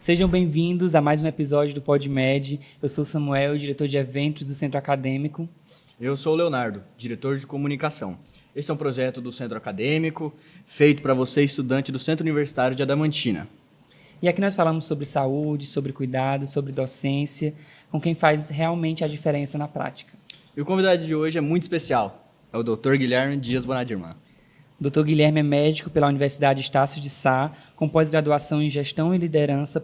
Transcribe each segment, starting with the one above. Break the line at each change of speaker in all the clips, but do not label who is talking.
Sejam bem-vindos a mais um episódio do PodMed. Eu sou o Samuel, diretor de eventos do Centro Acadêmico.
Eu sou o Leonardo, diretor de comunicação. Esse é um projeto do Centro Acadêmico, feito para você, estudante do Centro Universitário de Adamantina.
E aqui nós falamos sobre saúde, sobre cuidado, sobre docência, com quem faz realmente a diferença na prática.
E o convidado de hoje é muito especial, é o Dr. Guilherme Dias Bonadirman.
O Dr. Guilherme é médico pela Universidade Estácio de Sá, com pós-graduação em Gestão e Liderança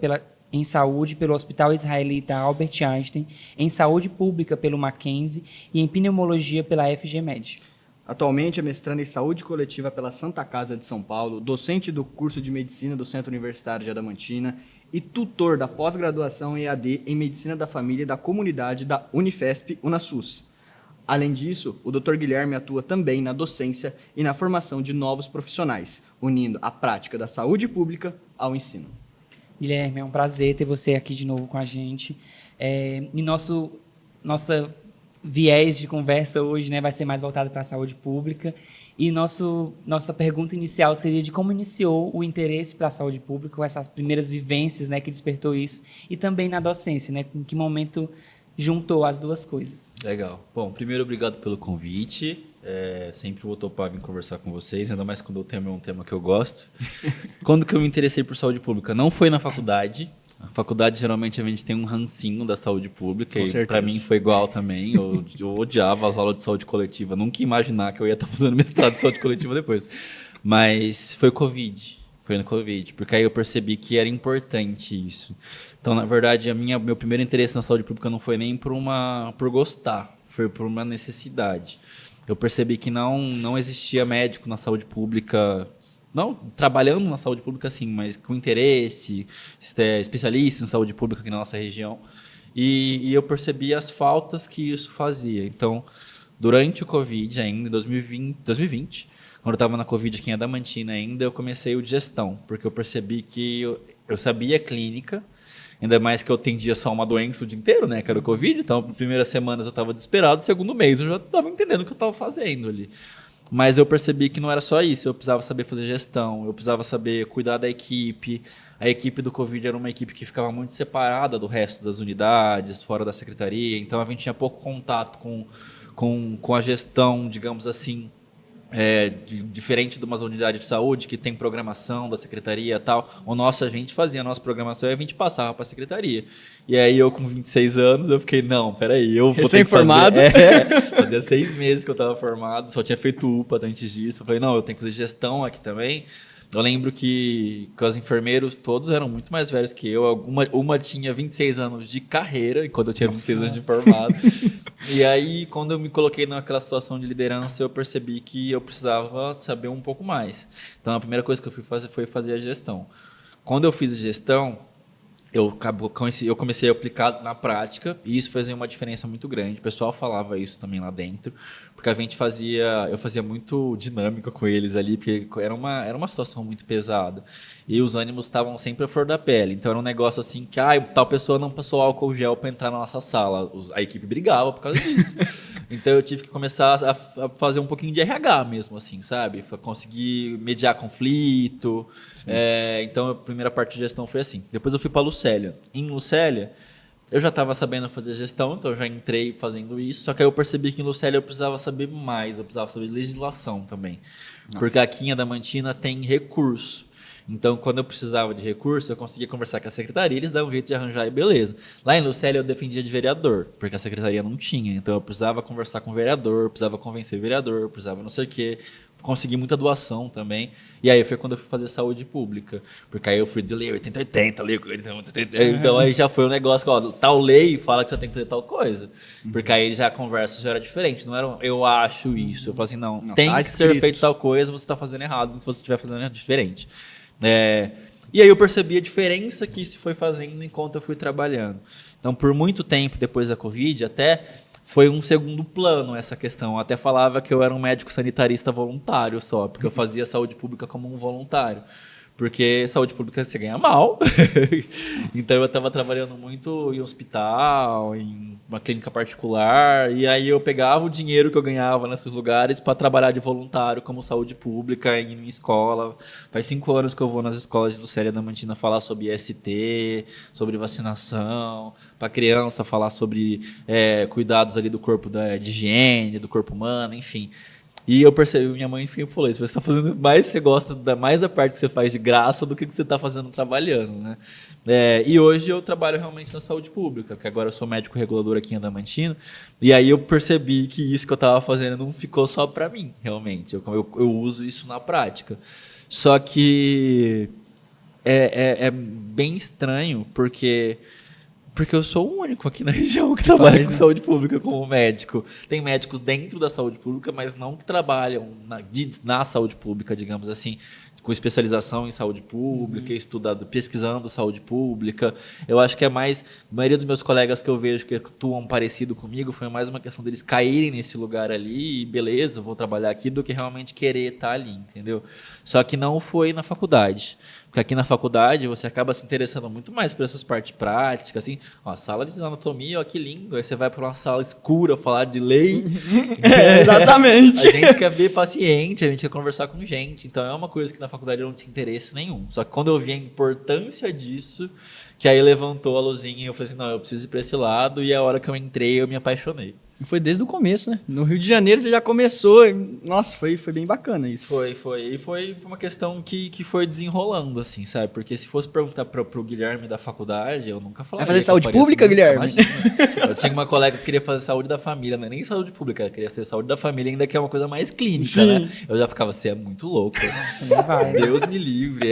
em Saúde pelo Hospital Israelita Albert Einstein, em Saúde Pública pelo Mackenzie e em Pneumologia pela FGMed.
Atualmente é mestrando em Saúde Coletiva pela Santa Casa de São Paulo, docente do curso de Medicina do Centro Universitário de Adamantina e tutor da pós-graduação EAD em Medicina da Família e da Comunidade da Unifesp-Unasus. Além disso, o Dr. Guilherme atua também na docência e na formação de novos profissionais, unindo a prática da saúde pública ao ensino.
Guilherme, é um prazer ter você aqui de novo com a gente. E nossa viés de conversa hoje, né, vai ser mais voltado para a saúde pública. E nossa pergunta inicial seria de como iniciou o interesse pela saúde pública, com essas primeiras vivências, né, que despertou isso, e também na docência, né, em que momento juntou as duas coisas.
Legal. Bom, primeiro, obrigado pelo convite. Sempre vou topar vir conversar com vocês, ainda mais quando o tema é um tema que eu gosto. Quando que eu me interessei por saúde pública? Não foi na faculdade. A faculdade, geralmente, a gente tem um rancinho da saúde pública.
Com
e para mim foi igual também. Eu odiava as aulas de saúde coletiva. Nunca ia imaginar que eu ia estar fazendo mestrado de saúde coletiva depois. Mas foi Covid. Foi no Covid, porque aí eu percebi que era importante isso. Então, na verdade, meu primeiro interesse na saúde pública não foi nem por gostar, foi por uma necessidade. Eu percebi que não existia médico na saúde pública, não trabalhando na saúde pública sim, mas com interesse, especialista em saúde pública aqui na nossa região. E eu percebi as faltas que isso fazia. Então, durante o Covid ainda, em 2020, quando eu estava na Covid aqui em Adamantina ainda, eu comecei o de gestão, porque eu percebi que eu sabia clínica, ainda mais que eu atendia só uma doença o dia inteiro, né, que era o Covid. Então, nas primeiras semanas eu estava desesperado, segundo mês eu já estava entendendo o que eu estava fazendo ali. Mas eu percebi que não era só isso, eu precisava saber fazer gestão, eu precisava saber cuidar da equipe. A equipe do Covid era uma equipe que ficava muito separada do resto das unidades, fora da secretaria, então a gente tinha pouco contato com a gestão, digamos assim, diferente de uma unidade de saúde que tem programação da secretaria e tal. A gente fazia a nossa programação e a gente passava para a secretaria. E aí eu com 26 anos, eu fiquei, não, peraí, eu vou ter que fazer... Fazia 6 meses que eu estava formado, só tinha feito UPA antes disso. Eu falei, não, eu tenho que fazer gestão aqui também. Eu lembro que os enfermeiros todos eram muito mais velhos que eu. Uma tinha 26 anos de carreira, enquanto eu tinha 26 anos de formado. E aí, quando eu me coloquei naquela situação de liderança, eu percebi que eu precisava saber um pouco mais. Então, a primeira coisa que eu fui fazer foi fazer a gestão. Quando eu fiz a gestão, eu comecei a aplicar na prática, e isso fazia uma diferença muito grande. O pessoal falava isso também lá dentro, porque eu fazia muito dinâmica com eles ali, porque era uma situação muito pesada. E os ânimos estavam sempre à flor da pele. Então era um negócio assim que tal pessoa não passou álcool gel para entrar na nossa sala. A equipe brigava por causa disso. Então eu tive que começar a fazer um pouquinho de RH mesmo, assim, sabe? Conseguir mediar conflito. Então a primeira parte de gestão foi assim. Depois eu fui para Lucélia. Em Lucélia, eu já estava sabendo fazer gestão, então eu já entrei fazendo isso. Só que aí eu percebi que em Lucélia eu precisava saber mais, eu precisava saber de legislação também. Nossa. Porque aqui em Adamantina tem recurso. Então, quando eu precisava de recurso, eu conseguia conversar com a secretaria, eles davam um jeito de arranjar e beleza. Lá em Lucélia, eu defendia de vereador, porque a secretaria não tinha. Então, eu precisava conversar com o vereador, precisava convencer o vereador, precisava não sei o quê. Consegui muita doação também. E aí foi quando eu fui fazer saúde pública. Porque aí eu fui de lei 8080, lei 8080. Então aí já foi um negócio que, tal lei fala que você tem que fazer tal coisa. Porque aí já a conversa já era diferente. Não era eu acho isso. Eu falei assim, não tem que ser feito tal coisa, você está fazendo errado se você estiver fazendo diferente. E aí eu percebi a diferença que isso foi fazendo enquanto eu fui trabalhando. Então, por muito tempo depois da Covid, até foi um segundo plano essa questão. Eu até falava que eu era um médico sanitarista voluntário só, porque eu fazia saúde pública como um voluntário. Porque saúde pública você ganha mal. Então eu estava trabalhando muito em hospital, em uma clínica particular, e aí eu pegava o dinheiro que eu ganhava nesses lugares para trabalhar de voluntário como saúde pública em escola. Faz 5 anos que eu vou nas escolas de Lucélia Adamantina falar sobre IST, sobre vacinação, para criança falar sobre cuidados ali do corpo, de higiene, do corpo humano, enfim. E eu percebi, minha mãe enfim falou isso, você está fazendo mais, você gosta mais da parte que você faz de graça do que você está fazendo trabalhando, né? E hoje eu trabalho realmente na saúde pública, que agora eu sou médico regulador aqui em Adamantina, e aí eu percebi que isso que eu estava fazendo não ficou só para mim, realmente, eu uso isso na prática. Só que é bem estranho, porque eu sou o único aqui na região que trabalha com saúde pública como médico. Tem médicos dentro da saúde pública, mas não que trabalham na saúde pública, digamos assim, com especialização em saúde pública, pesquisando saúde pública. Eu acho que é mais... A maioria dos meus colegas que eu vejo que atuam parecido comigo foi mais uma questão deles caírem nesse lugar ali e beleza, vou trabalhar aqui, do que realmente querer estar ali, entendeu? Só que não foi na faculdade. Porque aqui na faculdade você acaba se interessando muito mais por essas partes práticas, assim, ó, sala de anatomia, ó, que lindo. Aí você vai para uma sala escura falar de lei.
Exatamente.
A gente quer ver paciente, a gente quer conversar com gente. Então é uma coisa que na faculdade eu não tinha interesse nenhum. Só que quando eu vi a importância disso, que aí levantou a luzinha e eu falei assim, não, eu preciso ir para esse lado. E a hora que eu entrei, eu me apaixonei.
E foi desde o começo, né? No Rio de Janeiro você já começou. Nossa, foi bem bacana isso.
Foi. E foi uma questão que foi desenrolando, assim, sabe? Porque se fosse perguntar pro Guilherme da faculdade, eu nunca falaria.
Vai fazer saúde pública, Guilherme?
Eu tinha uma colega que queria fazer saúde da família, não é nem saúde pública, ela queria ser saúde da família, ainda que é uma coisa mais clínica,
Sim.
né? Eu já ficava, você é muito louco.
Não vai.
Deus me livre.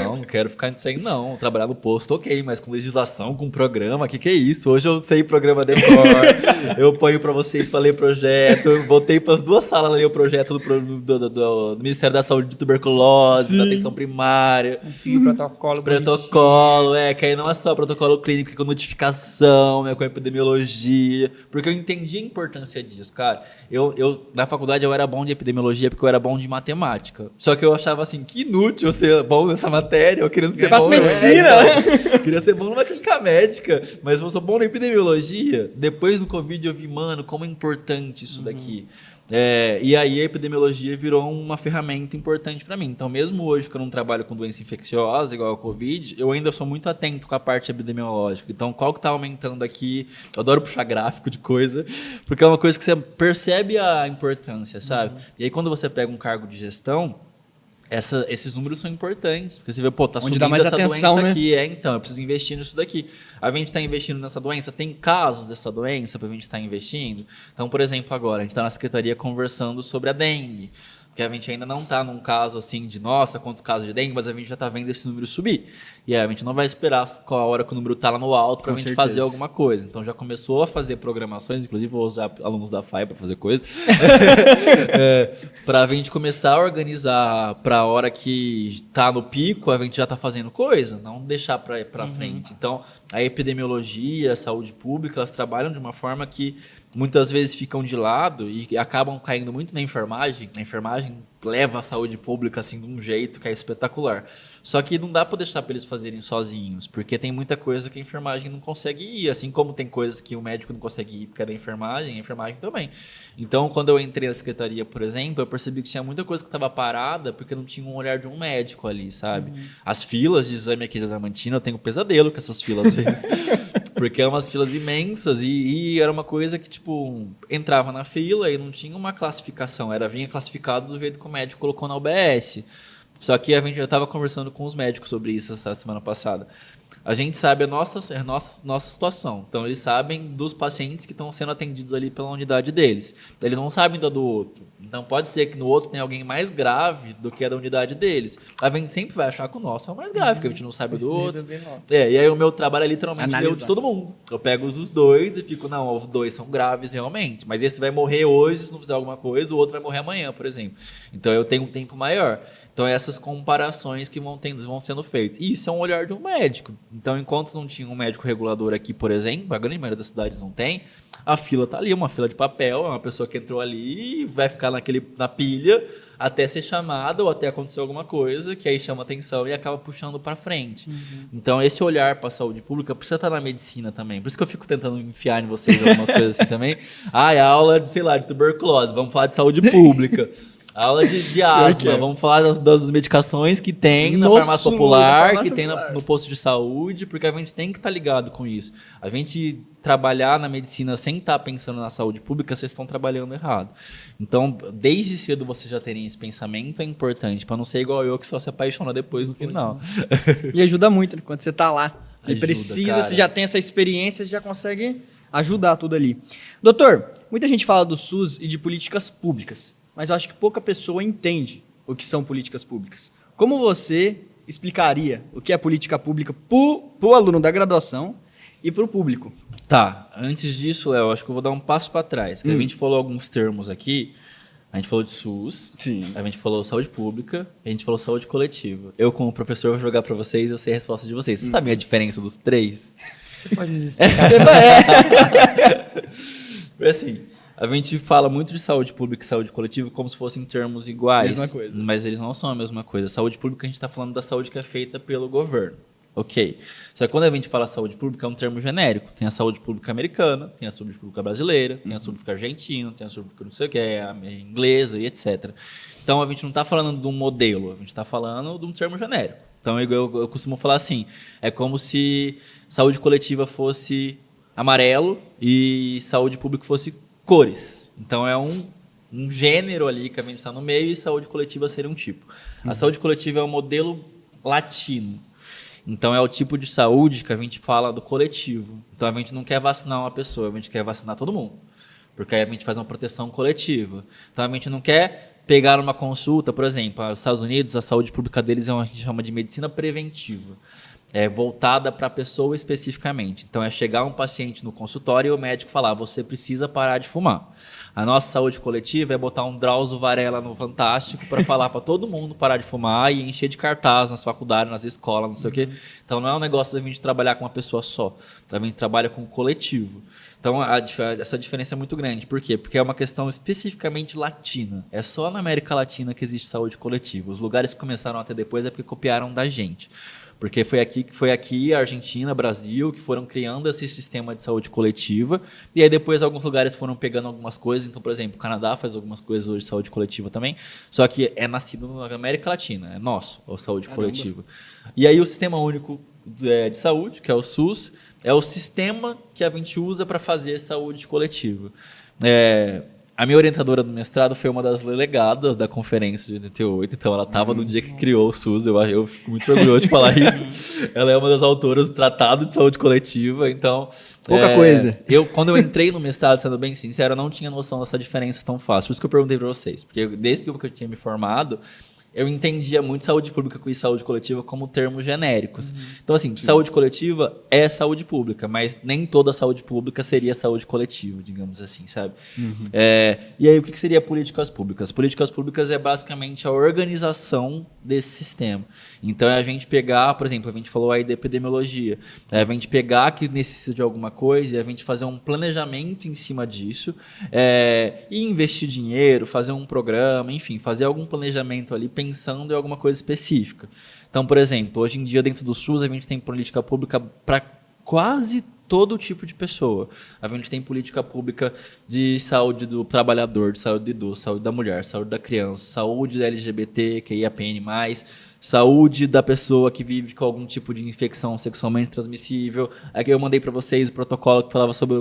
Não quero ficar nisso aí, não. Trabalhar no posto, ok, mas com legislação, com programa, que é isso? Hoje eu sei programa de cor, eu ponho pra vocês pra ler projeto, eu voltei pras 2 salas ler o projeto do Ministério da Saúde de tuberculose, da atenção primária.
Seguir o protocolo.
Protocolo, que aí não é só protocolo clínico, é com notificação, com epidemiologia, porque eu entendi a importância disso, cara. Eu na faculdade eu era bom de epidemiologia porque eu era bom de matemática. Só que eu achava assim, que inútil eu ser bom nessa matéria, eu querendo ser bom.
medicina!
Queria ser bom numa clínica médica, mas eu sou bom na epidemiologia. Depois do Covid eu vi, mano, como é importante isso daqui. E aí a epidemiologia virou uma ferramenta importante para mim. Então, mesmo hoje que eu não trabalho com doença infecciosa, igual a Covid, eu ainda sou muito atento com a parte epidemiológica. Então, qual que está aumentando aqui? Eu adoro puxar gráfico de coisa, porque é uma coisa que você percebe a importância, sabe? E aí, quando você pega um cargo de gestão, esses números são importantes, porque você vê, pô, tá
Onde
subindo
dá mais
essa
atenção,
doença
né?
aqui, então, eu preciso investir nisso daqui. A gente está investindo nessa doença, tem casos dessa doença para a gente estar investindo? Então, por exemplo, agora, a gente está na secretaria conversando sobre a dengue, porque a gente ainda não está num caso assim de, nossa, quantos casos de dengue, mas a gente já está vendo esse número subir. E aí a gente não vai esperar qual a hora que o número está lá no alto para a gente fazer alguma coisa. Então já começou a fazer programações, inclusive vou usar alunos da FAI para fazer coisa, para a gente começar a organizar para a hora que está no pico, a gente já está fazendo coisa, não deixar para frente. Então a epidemiologia, a saúde pública, elas trabalham de uma forma que muitas vezes ficam de lado e acabam caindo muito na enfermagem. A enfermagem leva a saúde pública assim de um jeito que é espetacular. Só que não dá para deixar para eles fazerem sozinhos, porque tem muita coisa que a enfermagem não consegue ir, assim como tem coisas que o médico não consegue ir porque é da enfermagem, a enfermagem também. Então, quando eu entrei na secretaria, por exemplo, eu percebi que tinha muita coisa que estava parada porque não tinha um olhar de um médico ali, sabe? As filas de exame aqui da Adamantina, eu tenho pesadelo com essas filas às vezes. Porque eram umas filas imensas e era uma coisa que, tipo, entrava na fila e não tinha uma classificação. Vinha classificado do jeito que o médico colocou na UBS. Só que a gente já estava conversando com os médicos sobre isso essa semana passada. A gente sabe a nossa situação. Então, eles sabem dos pacientes que estão sendo atendidos ali pela unidade deles. Eles não sabem da do outro. Então, pode ser que no outro tenha alguém mais grave do que a da unidade deles. A gente sempre vai achar que o nosso é o mais grave, porque a gente não sabe do outro. E aí o meu trabalho é literalmente ler o de todo mundo. Eu pego os dois e fico, não, os dois são graves realmente. Mas esse vai morrer hoje se não fizer alguma coisa, o outro vai morrer amanhã, por exemplo. Então, eu tenho um tempo maior. Então, essas comparações que vão sendo feitas. E isso é um olhar de um médico. Então, enquanto não tinha um médico regulador aqui, por exemplo, a grande maioria das cidades não tem, A fila tá ali, uma fila de papel, é uma pessoa que entrou ali e vai ficar na pilha até ser chamada ou até acontecer alguma coisa que aí chama atenção e acaba puxando para frente. Então, esse olhar para a saúde pública precisa estar na medicina também. Por isso que eu fico tentando enfiar em vocês algumas coisas assim também. É aula de, sei lá, de tuberculose, vamos falar de saúde pública. Aula de asma, vamos falar das medicações que tem na farmácia popular, que tem no posto de saúde, porque a gente tem que estar ligado com isso. A gente trabalhar na medicina sem estar pensando na saúde pública, vocês estão trabalhando errado. Então, desde cedo vocês já terem esse pensamento é importante, para não ser igual eu que só se apaixona depois no final.
E ajuda muito, né? Quando você tá lá e
Ajuda,
precisa,
cara.
você já tem essa experiência, você já consegue ajudar tudo ali. Doutor, muita gente fala do SUS e de políticas públicas, mas eu acho que pouca pessoa entende o que são políticas públicas. Como você explicaria o que é política pública para o aluno da graduação e para o público?
Tá, antes disso, Léo, acho que eu vou dar um passo para trás. Que a gente falou alguns termos aqui. A gente falou de SUS,
Sim.
a gente falou saúde pública, a gente falou saúde coletiva. Eu, como professor, vou jogar para vocês e eu sei a resposta de vocês. Vocês sabem a diferença dos três?
Você pode nos explicar?
Assim, a gente fala muito de saúde pública e saúde coletiva como se fossem termos iguais.
Mesma coisa.
Mas eles não são a mesma coisa. Saúde pública, a gente está falando da saúde que é feita pelo governo. Ok. Só que quando a gente fala saúde pública, é um termo genérico. Tem a saúde pública americana, tem a saúde pública brasileira, tem a saúde pública argentina, tem a saúde pública não sei o que, a inglesa e etc. Então, a gente não está falando de um modelo, a gente está falando de um termo genérico. Então, eu costumo falar assim, é como se saúde coletiva fosse amarelo e saúde pública fosse cores. Então, é um gênero ali que a gente está no meio e saúde coletiva seria um tipo. A saúde coletiva é o modelo latino. Então, é o tipo de saúde que a gente fala do coletivo. Então, a gente não quer vacinar uma pessoa, a gente quer vacinar todo mundo. Porque aí a gente faz uma proteção coletiva. Então, a gente não quer pegar uma consulta, por exemplo, nos Estados Unidos, a saúde pública deles é o que a gente chama de medicina preventiva. É voltada para a pessoa especificamente. Então, é chegar um paciente no consultório e o médico falar, você precisa parar de fumar. A nossa saúde coletiva é botar um Drauzio Varela no Fantástico para falar para todo mundo parar de fumar e encher de cartaz nas faculdades, nas escolas, não sei o quê. Então, não é um negócio da gente trabalhar com uma pessoa só. A gente trabalha com o coletivo. Então, essa diferença é muito grande. Por quê? Porque é uma questão especificamente latina. É só na América Latina que existe saúde coletiva. Os lugares que começaram até depois é porque copiaram da gente. Porque foi aqui Argentina, Brasil, que foram criando esse sistema de saúde coletiva. E aí depois alguns lugares foram pegando algumas coisas. Então, por exemplo, o Canadá faz algumas coisas hoje de saúde coletiva também. Só que é nascido na América Latina, é nosso, a saúde coletiva. E aí o Sistema Único de Saúde, que é o SUS, é o sistema que a gente usa para fazer saúde coletiva. A minha orientadora do mestrado foi uma das delegadas da conferência de 88, então ela estava no dia que criou o SUS, eu fico muito orgulhoso de falar isso. Ela é uma das autoras do Tratado de Saúde Coletiva, então...
Pouca coisa.
Quando eu entrei no mestrado, sendo bem sincero, eu não tinha noção dessa diferença tão fácil. Por isso que eu perguntei para vocês, porque desde que eu tinha me formado, eu entendia muito saúde pública e saúde coletiva como termos genéricos. Então, assim, saúde coletiva é saúde pública, mas nem toda saúde pública seria saúde coletiva, digamos assim, sabe? E aí, o que seria políticas públicas? Políticas públicas é basicamente a organização desse sistema. Então, é a gente pegar, por exemplo, a gente falou aí da epidemiologia, é a gente pegar que necessita de alguma coisa e a gente fazer um planejamento em cima disso, e investir dinheiro, fazer um programa, enfim, fazer algum planejamento ali pensando em alguma coisa específica. Então, por exemplo, hoje em dia dentro do SUS a gente tem política pública para quase todo tipo de pessoa. A gente tem política pública de saúde do trabalhador, de saúde do idoso, saúde da mulher, saúde da criança, saúde da LGBT, QIAPN+, saúde da pessoa que vive com algum tipo de infecção sexualmente transmissível. Aqui eu mandei para vocês o protocolo que falava sobre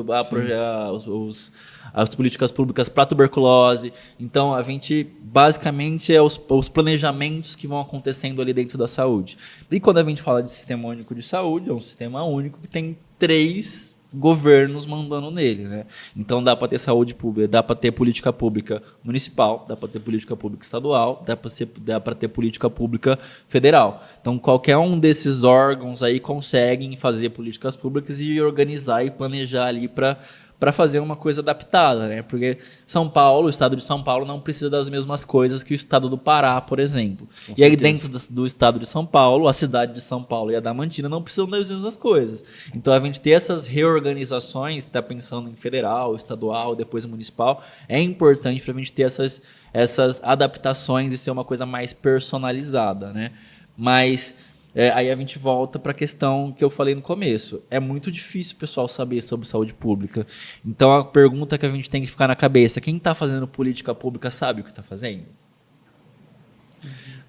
as políticas públicas para tuberculose. Então, a gente, basicamente, é os planejamentos que vão acontecendo ali dentro da saúde. E quando a gente fala de Sistema Único de Saúde, é um sistema único que tem 3 governos mandando nele, né? Então, dá para ter saúde pública, dá para ter política pública municipal, dá para ter política pública estadual, dá para ter política pública federal. Então, qualquer um desses órgãos aí conseguem fazer políticas públicas e organizar e planejar ali para para fazer uma coisa adaptada, né? Porque São Paulo, o estado de São Paulo não precisa das mesmas coisas que o estado do Pará, por exemplo.
Com
e aí
certeza.
dentro do estado de São Paulo, a cidade de São Paulo e a Adamantina não precisam das mesmas coisas. Então a gente ter essas reorganizações, está pensando em federal, estadual, depois municipal, é importante para a gente ter essas adaptações e ser uma coisa mais personalizada, né? Mas aí a gente volta para a questão que eu falei no começo. É muito difícil o pessoal saber sobre saúde pública. Então a pergunta que a gente tem que ficar na cabeça, quem está fazendo política pública sabe o que está fazendo?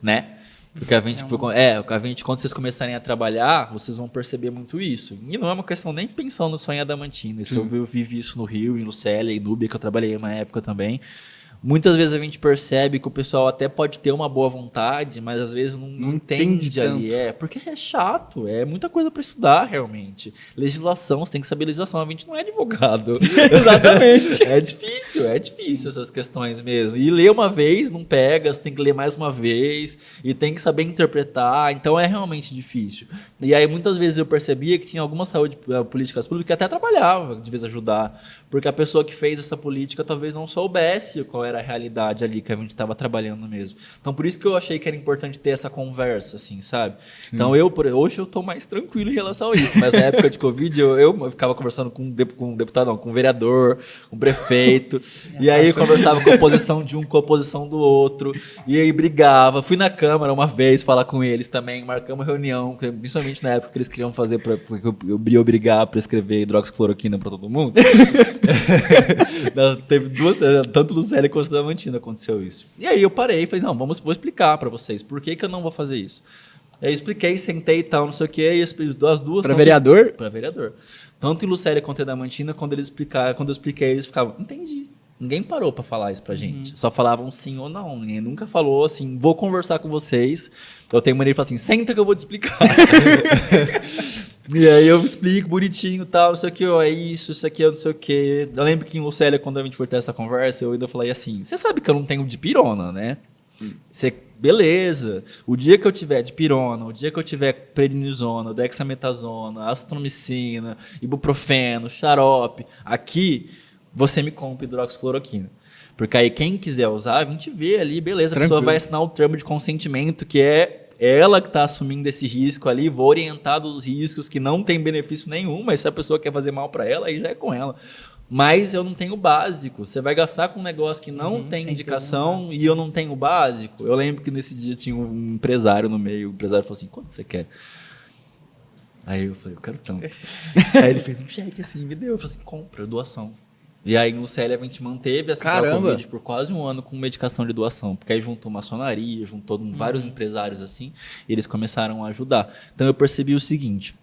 Né? Porque a gente, quando vocês começarem a trabalhar, vocês vão perceber muito isso. E não é uma questão nem pensando no sonho Adamantina. Eu vivi isso no Rio, em Lucélia, em Núbia, que eu trabalhei uma época também. Muitas vezes a gente percebe que o pessoal até pode ter uma boa vontade, mas às vezes não entende ali. Porque é chato, é muita coisa para estudar realmente. Legislação, você tem que saber legislação. A gente não é advogado.
Exatamente.
É difícil essas questões mesmo. E ler uma vez não pega, você tem que ler mais uma vez e tem que saber interpretar. Então é realmente difícil. E aí muitas vezes eu percebia que tinha algumas políticas públicas que até trabalhava de vez ajudar, porque a pessoa que fez essa política talvez não soubesse qual era a realidade ali que a gente estava trabalhando mesmo. Então por isso que eu achei que era importante ter essa conversa, assim, sabe? Então hoje eu tô mais tranquilo em relação a isso, mas na época de Covid eu ficava conversando com um deputado, não, com um vereador, com um prefeito, e aí eu conversava com a oposição de um, com a oposição do outro, e aí brigava. Fui na Câmara uma vez falar com eles também, marcamos reunião, principalmente na época que eles queriam fazer porque eu ia obrigar a prescrever hidroxicloroquina para todo mundo. Não, teve duas, tanto Lucélia quanto Adamantina aconteceu isso. E aí eu parei e falei, não, vou explicar para vocês por que eu não vou fazer isso. Aí eu expliquei, sentei e tal, não sei o que, e as duas...
Para vereador?
Para vereador. Tanto em Lucélia quanto em Adamantina, quando eu expliquei, eles ficavam, entendi. Ninguém parou para falar isso pra gente. Só falavam sim ou não. Ninguém nunca falou assim, vou conversar com vocês. Eu tenho maneira de falar assim, senta que eu vou te explicar. E aí eu explico bonitinho e tal, não sei o que, é isso aqui é não sei o que. Eu lembro que em Lucélia, quando a gente foi ter essa conversa, eu ainda falei assim, você sabe que eu não tenho dipirona, né? Beleza, o dia que eu tiver dipirona, o dia que eu tiver prednisona, dexametasona, azitromicina, ibuprofeno, xarope, aqui você me compra hidroxicloroquina. Porque aí quem quiser usar, a gente vê ali, beleza, a pessoa vai assinar o termo de consentimento, que é ela que está assumindo esse risco ali, vou orientar dos riscos que não tem benefício nenhum, mas se a pessoa quer fazer mal para ela, aí já é com ela. Mas eu não tenho básico. Você vai gastar com um negócio que não tem indicação e eu não tenho básico. Eu lembro que nesse dia tinha um empresário no meio, o empresário falou assim, quanto você quer? Aí eu falei, eu quero tanto. Aí ele fez um cheque assim, me deu. Eu falei assim, compra, doação. E aí em Lucélia a gente manteve essa Covid por quase um ano com medicação de doação, porque aí juntou maçonaria, juntou vários empresários assim, e eles começaram a ajudar. Então eu percebi o seguinte,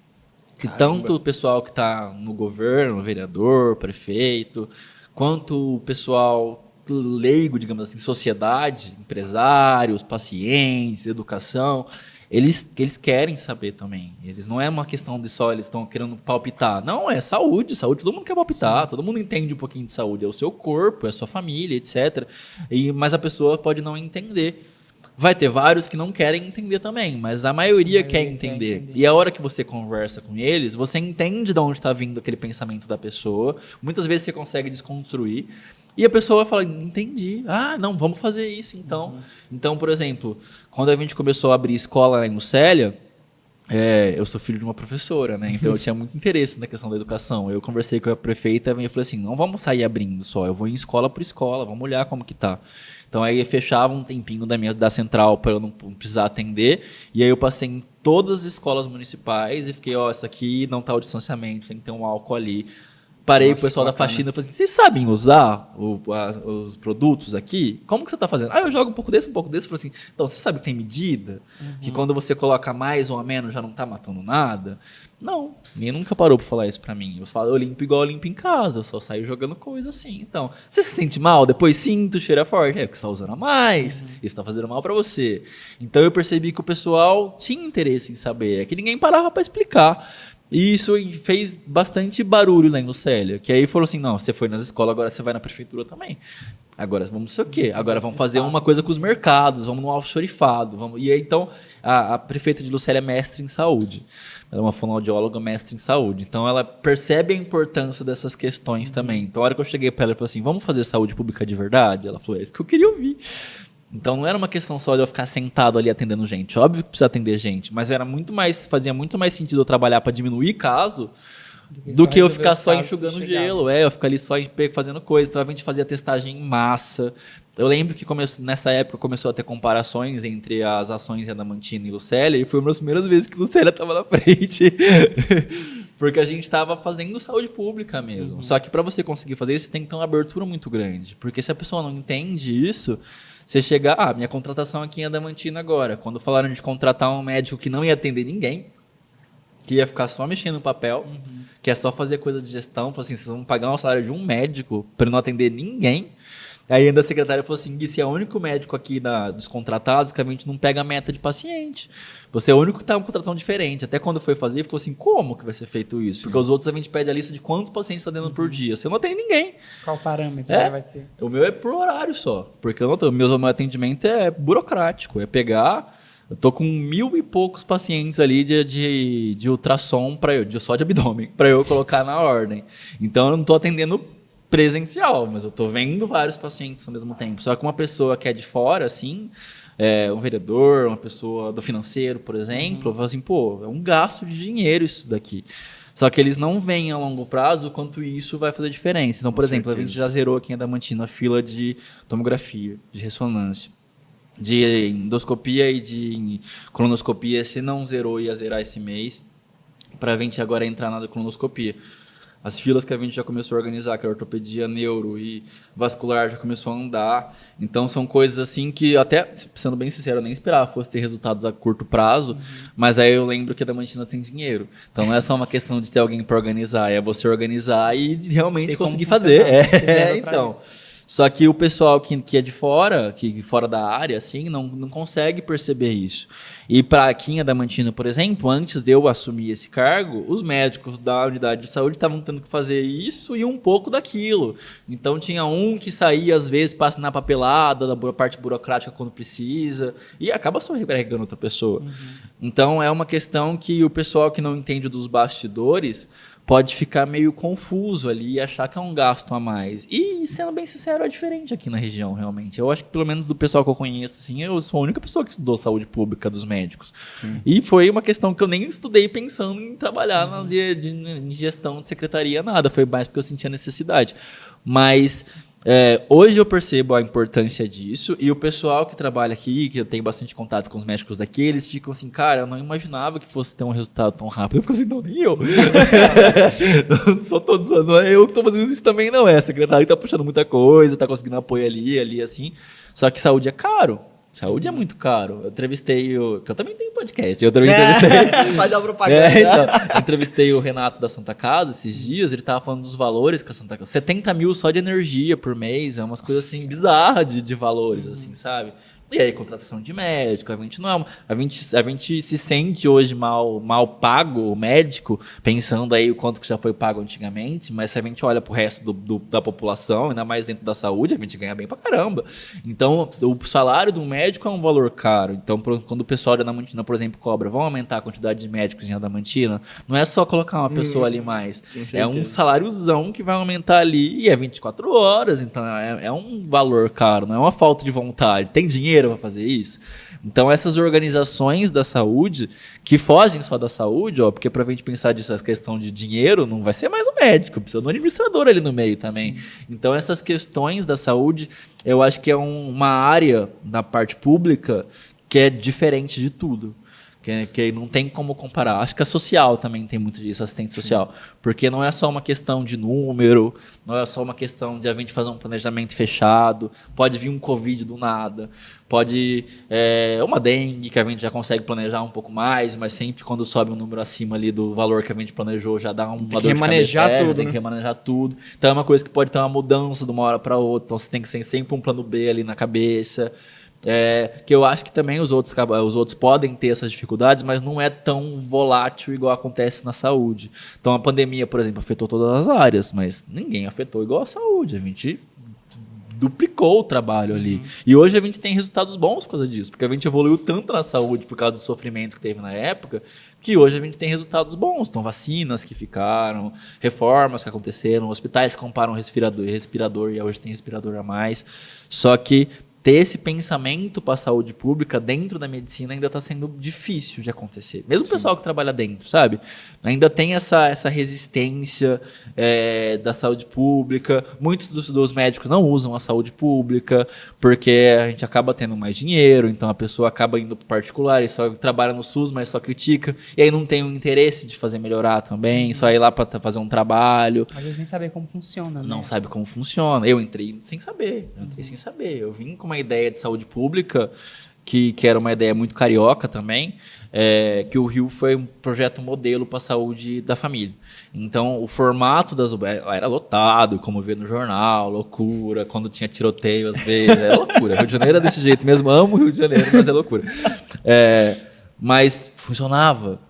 que tanto o pessoal que está no governo, vereador, prefeito, quanto o pessoal leigo, digamos assim, sociedade, empresários, pacientes, educação, eles querem saber também. Eles não é uma questão de só eles estão querendo palpitar. Não, é saúde. Saúde todo mundo quer palpitar. Sim. Todo mundo entende um pouquinho de saúde. É o seu corpo, é a sua família, etc. Mas a pessoa pode não entender. Vai ter vários que não querem entender também, mas a maioria quer entender. E a hora que você conversa com eles, você entende de onde está vindo aquele pensamento da pessoa. Muitas vezes você consegue desconstruir. E a pessoa fala, entendi. Ah, não, vamos fazer isso então. Então, por exemplo, quando a gente começou a abrir escola lá em Lucélia, eu sou filho de uma professora, né? Então eu tinha muito interesse na questão da educação. Eu conversei com a prefeita e eu falei assim, não vamos sair abrindo só, eu vou em escola por escola, vamos olhar como que tá. Então aí fechava um tempinho da central para eu não precisar atender, e aí eu passei em todas as escolas municipais e fiquei, essa aqui não tá o distanciamento, tem que ter um álcool ali. Parei com o pessoal da faxina e falei assim, vocês sabem usar os produtos aqui? Como que você está fazendo? Eu jogo um pouco desse. Falei assim, então você sabe que tem medida? Que quando você coloca mais ou a menos já não está matando nada? Não, ninguém nunca parou para falar isso para mim. Eu falo, eu limpo igual eu limpo em casa, eu só saio jogando coisa assim. Então, você se sente mal? Depois sinto, cheira forte. É porque você está usando a mais, isso está fazendo mal para você. Então eu percebi que o pessoal tinha interesse em saber, é que ninguém parava para explicar. E isso fez bastante barulho lá em Lucélia, que aí falou assim, não, você foi nas escolas, agora você vai na prefeitura também. Agora vamos não sei o quê. Agora vamos fazer uma coisa com os mercados, vamos no almoxarifado. Vamos... E aí, então, a prefeita de Lucélia é mestre em saúde. Ela é uma fonoaudióloga mestre em saúde. Então, ela percebe a importância dessas questões também. Então, a hora que eu cheguei para ela, eu falei assim, vamos fazer saúde pública de verdade? Ela falou, é isso que eu queria ouvir. Então, não era uma questão só de eu ficar sentado ali atendendo gente. Óbvio que precisa atender gente, mas fazia muito mais sentido eu trabalhar para diminuir caso do que eu ficar só enxugando gelo. Eu ficar ali só fazendo coisa. Então a gente fazia testagem em massa. Eu lembro que nessa época começou a ter comparações entre as ações Adamantina e Lucélia, e foi uma das primeiras vezes que Lucélia estava na frente. Porque a gente estava fazendo saúde pública mesmo. Só que para você conseguir fazer isso, você tem que ter uma abertura muito grande. Porque se a pessoa não entende isso, você chega, minha contratação aqui em Adamantina agora. Quando falaram de contratar um médico que não ia atender ninguém, que ia ficar só mexendo no papel, que é só fazer coisa de gestão, falou assim, vocês vão pagar um salário de um médico para não atender ninguém. Aí ainda a secretária falou assim, Gui, você é o único médico aqui dos contratados que a gente não pega a meta de paciente. Você é o único que está com contratação diferente. Até quando foi fazer, ficou assim, como que vai ser feito isso? Porque os outros a gente pede a lista de quantos pacientes está dando por dia. Você não atende ninguém.
Qual parâmetro vai ser?
O meu é por horário só. Porque o meu atendimento é burocrático. É pegar... Eu tô com 1.000 e poucos pacientes ali de ultrassom só de abdômen, para eu colocar na ordem. Então eu não tô atendendo presencial, mas eu tô vendo vários pacientes ao mesmo tempo. Só que uma pessoa que é de fora, assim, um vereador, uma pessoa do financeiro, por exemplo, fala assim, pô, é um gasto de dinheiro isso daqui. Só que eles não veem a longo prazo o quanto isso vai fazer diferença. Então, por exemplo, a gente já zerou aqui em Adamantina a fila de tomografia, de ressonância, de endoscopia e de colonoscopia. Se não zerou, ia zerar esse mês, para a gente agora entrar na colonoscopia. As filas que a gente já começou a organizar, que é ortopedia, neuro e vascular, já começou a andar. Então, são coisas assim que até, sendo bem sincero, eu nem esperava fosse ter resultados a curto prazo, mas aí eu lembro que a Adamantina tem dinheiro. Então, não é só uma questão de ter alguém para organizar, é você organizar e realmente conseguir fazer. Então... Só que o pessoal que é de fora, que fora da área, assim, não consegue perceber isso. E para aqui em Adamantina, por exemplo, antes de eu assumir esse cargo, os médicos da unidade de saúde estavam tendo que fazer isso e um pouco daquilo. Então tinha um que saía, às vezes, passa na papelada, da parte burocrática quando precisa, e acaba sobrecarregando outra pessoa. Então é uma questão que o pessoal que não entende dos bastidores pode ficar meio confuso ali e achar que é um gasto a mais. E, sendo bem sincero, é diferente aqui na região, realmente. Eu acho que, pelo menos do pessoal que eu conheço, assim, eu sou a única pessoa que estudou saúde pública dos médicos. E foi uma questão que eu nem estudei pensando em trabalhar em gestão de secretaria, nada. Foi mais porque eu sentia necessidade. Mas... hoje eu percebo a importância disso, e o pessoal que trabalha aqui, que eu tenho bastante contato com os médicos daqui, eles ficam assim, cara, eu não imaginava que fosse ter um resultado tão rápido. Eu fico assim, não, nem eu. Só todos, não é eu que tô fazendo isso também, não. É a secretária que tá puxando muita coisa, tá conseguindo apoio ali, assim. Só que saúde é caro. Saúde é muito caro. Eu entrevistei que eu também tenho podcast. Eu também entrevistei.
Faz a propaganda.
Então, entrevistei o Renato da Santa Casa esses dias. Ele tava falando dos valores que a Santa Casa. 70 mil só de energia por mês. É umas coisas assim bizarras de valores, assim, sabe? E aí, contratação de médico, a gente não é a gente se sente hoje mal pago, o médico, pensando aí o quanto que já foi pago antigamente, mas se a gente olha pro resto da população, ainda mais dentro da saúde, a gente ganha bem pra caramba. Então, o salário do médico é um valor caro. Então, quando o pessoal de Adamantina, por exemplo, cobra, vão aumentar a quantidade de médicos em Adamantina, não é só colocar uma pessoa ali mais. É um saláriozão que vai aumentar ali e é 24 horas, então é um valor caro, não é uma falta de vontade. Tem dinheiro para fazer isso? Então essas organizações da saúde que fogem só da saúde, porque para a gente pensar disso, essa questão de dinheiro, não vai ser mais um médico, precisa de um administrador ali no meio também. Sim. Então essas questões da saúde, eu acho que é uma área da parte pública que é diferente de tudo. Que não tem como comparar. Acho que a social também tem muito disso, assistente social. Porque não é só uma questão de número, não é só uma questão de a gente fazer um planejamento fechado, pode vir um Covid do nada, pode uma dengue que a gente já consegue planejar um pouco mais, mas sempre quando sobe um número acima ali do valor que a gente planejou já dá uma dor de cabeça. Tem que remanejar tudo. Então é uma coisa que pode ter uma mudança de uma hora para outra, então você tem que ter sempre um plano B ali na cabeça. Que eu acho que também os outros podem ter essas dificuldades, mas não é tão volátil igual acontece na saúde. Então a pandemia, por exemplo, afetou todas as áreas, mas ninguém afetou igual a saúde. A gente duplicou o trabalho ali. E hoje a gente tem resultados bons por causa disso, porque a gente evoluiu tanto na saúde por causa do sofrimento que teve na época, que hoje a gente tem resultados bons. Então, vacinas que ficaram, reformas que aconteceram, hospitais que compraram respirador e hoje tem respirador a mais. Só que ter esse pensamento para a saúde pública dentro da medicina ainda está sendo difícil de acontecer. Mesmo o pessoal que trabalha dentro, sabe? Ainda tem essa resistência da saúde pública. Muitos dos médicos não usam a saúde pública porque a gente acaba tendo mais dinheiro, então a pessoa acaba indo para particular e só trabalha no SUS, mas só critica. E aí não tem o interesse de fazer melhorar também, só ir lá para fazer um trabalho.
Às vezes nem saber como funciona, né?
Não sabe como funciona. Eu entrei sem saber. Eu vim com uma ideia de saúde pública, que era uma ideia muito carioca também, que o Rio foi um projeto modelo para a saúde da família. Então, o formato das UBS era lotado, como vê no jornal, loucura, quando tinha tiroteio às vezes, era loucura. Rio de Janeiro é desse jeito mesmo, amo o Rio de Janeiro, mas é loucura. Mas funcionava.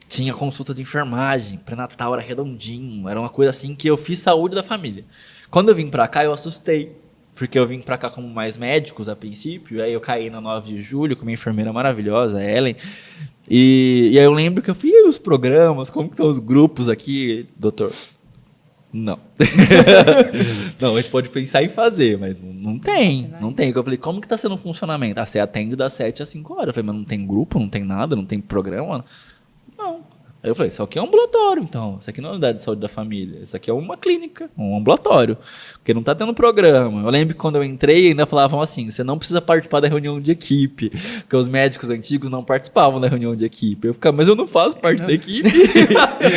Tinha consulta de enfermagem, pré-natal era redondinho, era uma coisa assim que eu fiz saúde da família. Quando eu vim para cá, eu assustei. Porque eu vim para cá como mais médicos a princípio, aí eu caí na 9 de julho com uma enfermeira maravilhosa, a Ellen, e aí eu lembro que eu fui os programas, como que estão os grupos aqui, doutor? Não. Não, a gente pode pensar em fazer, mas não tem. Eu falei, como que está sendo o funcionamento? Você atende das 7 às 5 horas. Eu falei, mas não tem grupo, não tem nada, não tem programa? Não. Aí eu falei, isso aqui é um ambulatório, então. Isso aqui não é unidade de saúde da família. Isso aqui é uma clínica, um ambulatório. Porque não está tendo programa. Eu lembro que quando eu entrei, ainda falavam assim, você não precisa participar da reunião de equipe. Porque os médicos antigos não participavam da reunião de equipe. Eu ficava, mas eu não faço parte da equipe.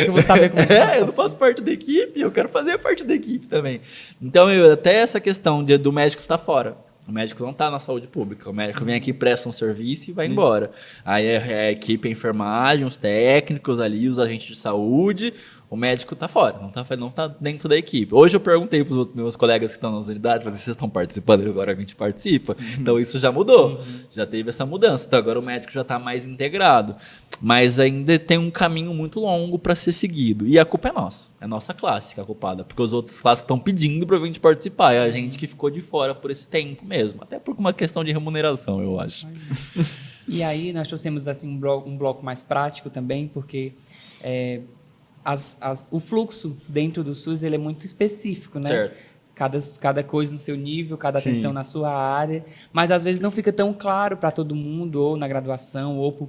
Eu vou saber como
eu não faço parte da equipe, eu quero fazer parte da equipe também. Então, até essa questão do médico estar fora. O médico não está na saúde pública. O médico vem aqui, presta um serviço e vai embora. Aí é a equipe, a enfermagem, os técnicos ali, os agentes de saúde. O médico está fora, não tá dentro da equipe. Hoje eu perguntei para os meus colegas que estão nas unidades, vocês estão participando, agora a gente participa. Então isso já mudou, já teve essa mudança. Então agora o médico já está mais integrado. Mas ainda tem um caminho muito longo para ser seguido. E a culpa é nossa, é nossa classe que é a culpada. Porque os outros classes estão pedindo para a gente participar. É a gente que ficou de fora por esse tempo mesmo. Até por uma questão de remuneração, eu acho.
E aí nós trouxemos assim, um bloco mais prático também, porque o fluxo dentro do SUS ele é muito específico, né?
Certo.
Cada coisa no seu nível, cada atenção na sua área, mas às vezes não fica tão claro para todo mundo, ou na graduação, ou para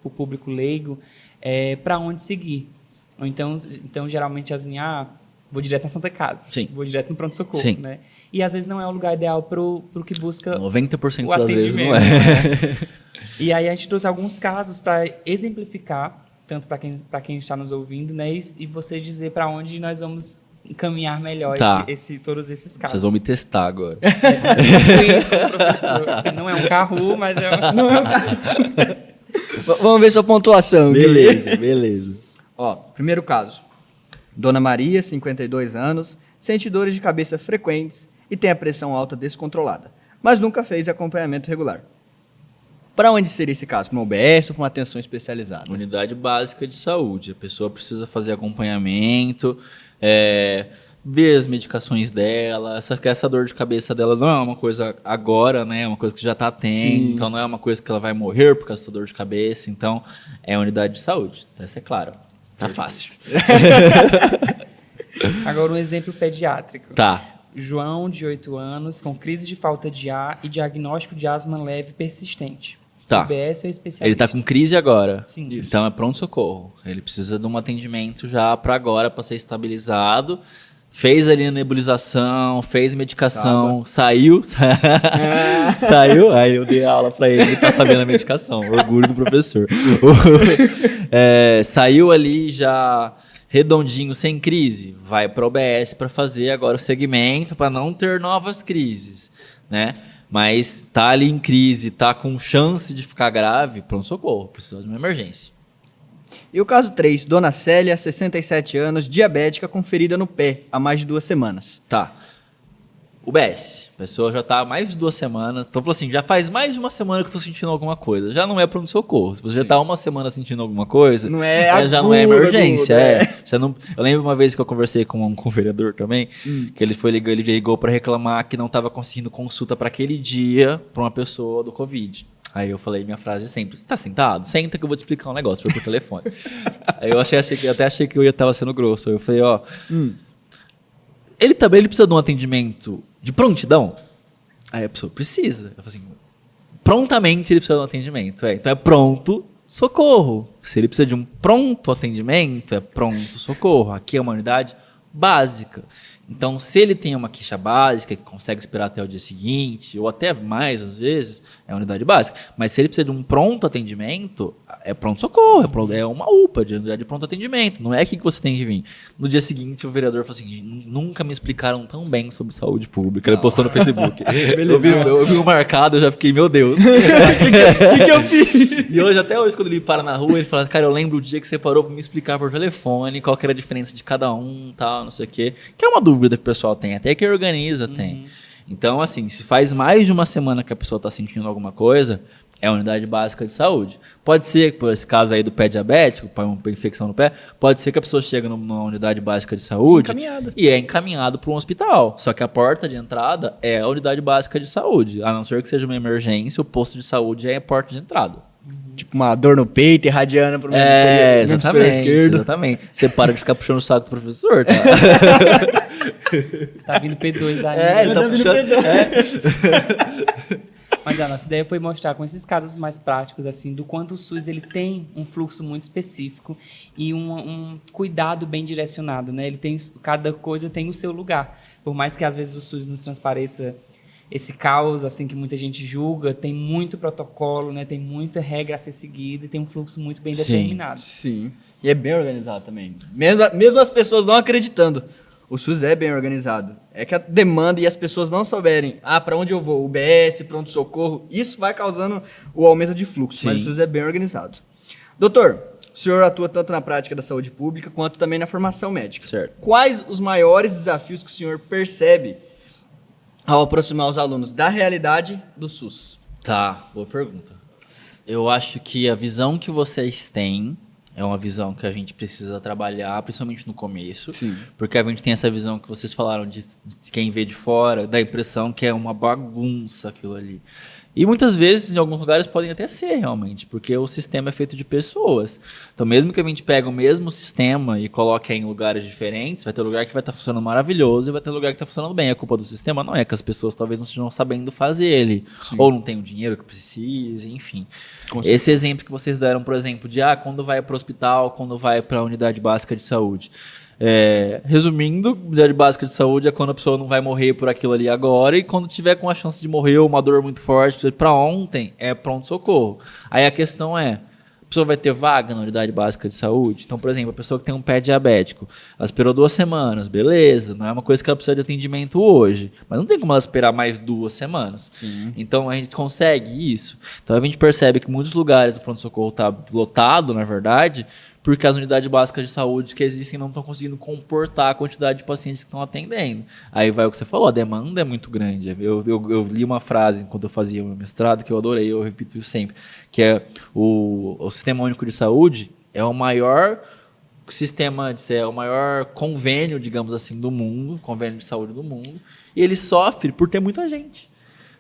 o público leigo, para onde seguir. Ou então geralmente assim, vou direto na Santa Casa,
Sim.
Vou direto no pronto-socorro.
Sim.
Né? E às vezes não é o lugar ideal para o que busca
90%
o
das vezes não
atendimento.
é.
Né? E aí a gente trouxe alguns casos para exemplificar, tanto para quem está nos ouvindo, né, e você dizer para onde nós vamos encaminhar melhor todos esses casos.
Vocês vão me testar agora.
Isso, professor. Não é um carro, mas não é um carro.
Vamos ver sua pontuação.
Beleza.
Ó, primeiro caso. Dona Maria, 52 anos, sente dores de cabeça frequentes e tem a pressão alta descontrolada, mas nunca fez acompanhamento regular. Para onde seria esse caso? Para uma UBS ou para uma atenção especializada?
Unidade básica de saúde. A pessoa precisa fazer acompanhamento, ver as medicações dela. Essa dor de cabeça dela não é uma coisa agora, né? É uma coisa que já está tendo.
Sim.
Então não é uma coisa que ela vai morrer por causa dessa dor de cabeça. Então é unidade de saúde. Essa é claro. Tá fácil.
Agora um exemplo pediátrico.
Tá.
João, de 8 anos, com crise de falta de ar e diagnóstico de asma leve persistente.
Tá.
UBS ou especialista?
Ele tá com crise agora.
Sim.
Então é pronto-socorro. Ele precisa de um atendimento já para agora, para ser estabilizado. Fez ali a nebulização, fez medicação, saiu. Saiu, aí eu dei aula para ele tá sabendo a medicação. Orgulho do professor. Saiu ali já redondinho, sem crise. Vai para o OBS para fazer agora o segmento, para não ter novas crises, né? Mas tá ali em crise, tá com chance de ficar grave, pronto-socorro, precisa de uma emergência.
E o caso 3, Dona Célia, 67 anos, diabética com ferida no pé há mais de 2 semanas.
Tá. UBS. A pessoa já tá há mais de 2 semanas. Então, falou assim, já faz mais de uma semana que eu tô sentindo alguma coisa. Já não é pronto-socorro. Se você já tá uma semana sentindo alguma coisa,
Não é
já não é emergência.
agudo,
Você não... Eu lembro uma vez que eu conversei com um vereador também, que ele ligou para reclamar que não tava conseguindo consulta para aquele dia para uma pessoa do Covid. Aí eu falei minha frase sempre, você tá sentado? Senta que eu vou te explicar um negócio, foi por telefone. Aí eu até achei que eu ia estar sendo grosso. Aí eu falei, ele precisa de um atendimento de prontidão? Aí a pessoa precisa. Eu falei assim, prontamente ele precisa de um atendimento. Então é pronto socorro. Se ele precisa de um pronto atendimento, é pronto socorro. Aqui é uma unidade básica. Então, se ele tem uma queixa básica que consegue esperar até o dia seguinte, ou até mais às vezes, é uma unidade básica. Mas se ele precisa de um pronto atendimento, é pronto-socorro, é uma UPA, de unidade de pronto atendimento. Não é aqui que você tem que vir. No dia seguinte, o vereador falou assim, nunca me explicaram tão bem sobre saúde pública. Ele postou no Facebook. eu vi o marcado, eu já fiquei, meu Deus.
O que eu fiz?
E hoje, até hoje, quando ele para na rua, ele fala, cara, eu lembro o dia que você parou para me explicar por telefone qual que era a diferença de cada um, tal, não sei o quê. Que é uma dúvida que o pessoal tem, até que organiza tem. Então, assim, se faz mais de uma semana que a pessoa está sentindo alguma coisa, é a unidade básica de saúde. Pode ser, por esse caso aí do pé diabético, uma infecção no pé, pode ser que a pessoa chega numa unidade básica de saúde e é encaminhado para um hospital. Só que a porta de entrada é a unidade básica de saúde. A não ser que seja uma emergência, o posto de saúde é a porta de entrada.
Tipo uma dor no peito, irradiando para o
exatamente, esquerdo. Exatamente. Você para de ficar puxando o saco do professor, tá?
Tá vindo P2 aí.
Ele tá puxando.
Mas a nossa ideia foi mostrar com esses casos mais práticos, assim, do quanto o SUS ele tem um fluxo muito específico e um cuidado bem direcionado, né? Ele tem, cada coisa tem o seu lugar. Por mais que às vezes o SUS nos transpareça esse caos, assim, que muita gente julga, tem muito protocolo, né? Tem muita regra a ser seguida e tem um fluxo muito bem determinado.
Sim. E é bem organizado também. Mesmo as pessoas não acreditando, o SUS é bem organizado. É que a demanda e as pessoas não souberem, para onde eu vou? UBS, pronto-socorro, isso vai causando o aumento de fluxo, mas o SUS é bem organizado. Doutor, o senhor atua tanto na prática da saúde pública quanto também na formação médica.
Certo.
Quais os maiores desafios que o senhor percebe ao aproximar os alunos da realidade do SUS?
Tá, boa pergunta. Eu acho que a visão que vocês têm é uma visão que a gente precisa trabalhar, principalmente no começo.
Sim.
Porque a gente tem essa visão que vocês falaram de quem vê de fora, dá a impressão que é uma bagunça aquilo ali. E muitas vezes, em alguns lugares, podem até ser realmente, porque o sistema é feito de pessoas. Então, mesmo que a gente pegue o mesmo sistema e coloque em lugares diferentes, vai ter lugar que vai estar funcionando maravilhoso e vai ter lugar que está funcionando bem. A culpa do sistema não é que as pessoas talvez não estejam sabendo fazer ele, ou não tenham o dinheiro que precisa, enfim. Esse exemplo que vocês deram, por exemplo, de quando vai para o hospital, quando vai para a unidade básica de saúde. Resumindo, unidade básica de saúde é quando a pessoa não vai morrer por aquilo ali agora e quando tiver com a chance de morrer ou uma dor muito forte, para ontem, é pronto-socorro. Aí a questão é, a pessoa vai ter vaga na unidade básica de saúde? Então, por exemplo, a pessoa que tem um pé diabético, ela esperou 2 semanas, beleza, não é uma coisa que ela precisa de atendimento hoje, mas não tem como ela esperar mais 2 semanas.
Sim.
Então, a gente consegue isso. Então, a gente percebe que em muitos lugares o pronto-socorro está lotado, na verdade, porque as unidades básicas de saúde que existem não estão conseguindo comportar a quantidade de pacientes que estão atendendo. Aí vai o que você falou, a demanda é muito grande. Eu li uma frase quando eu fazia o meu mestrado, que eu adorei, eu repito isso sempre, que é o Sistema Único de Saúde é o maior sistema, é o maior convênio, digamos assim, do mundo, convênio de saúde do mundo, e ele sofre por ter muita gente.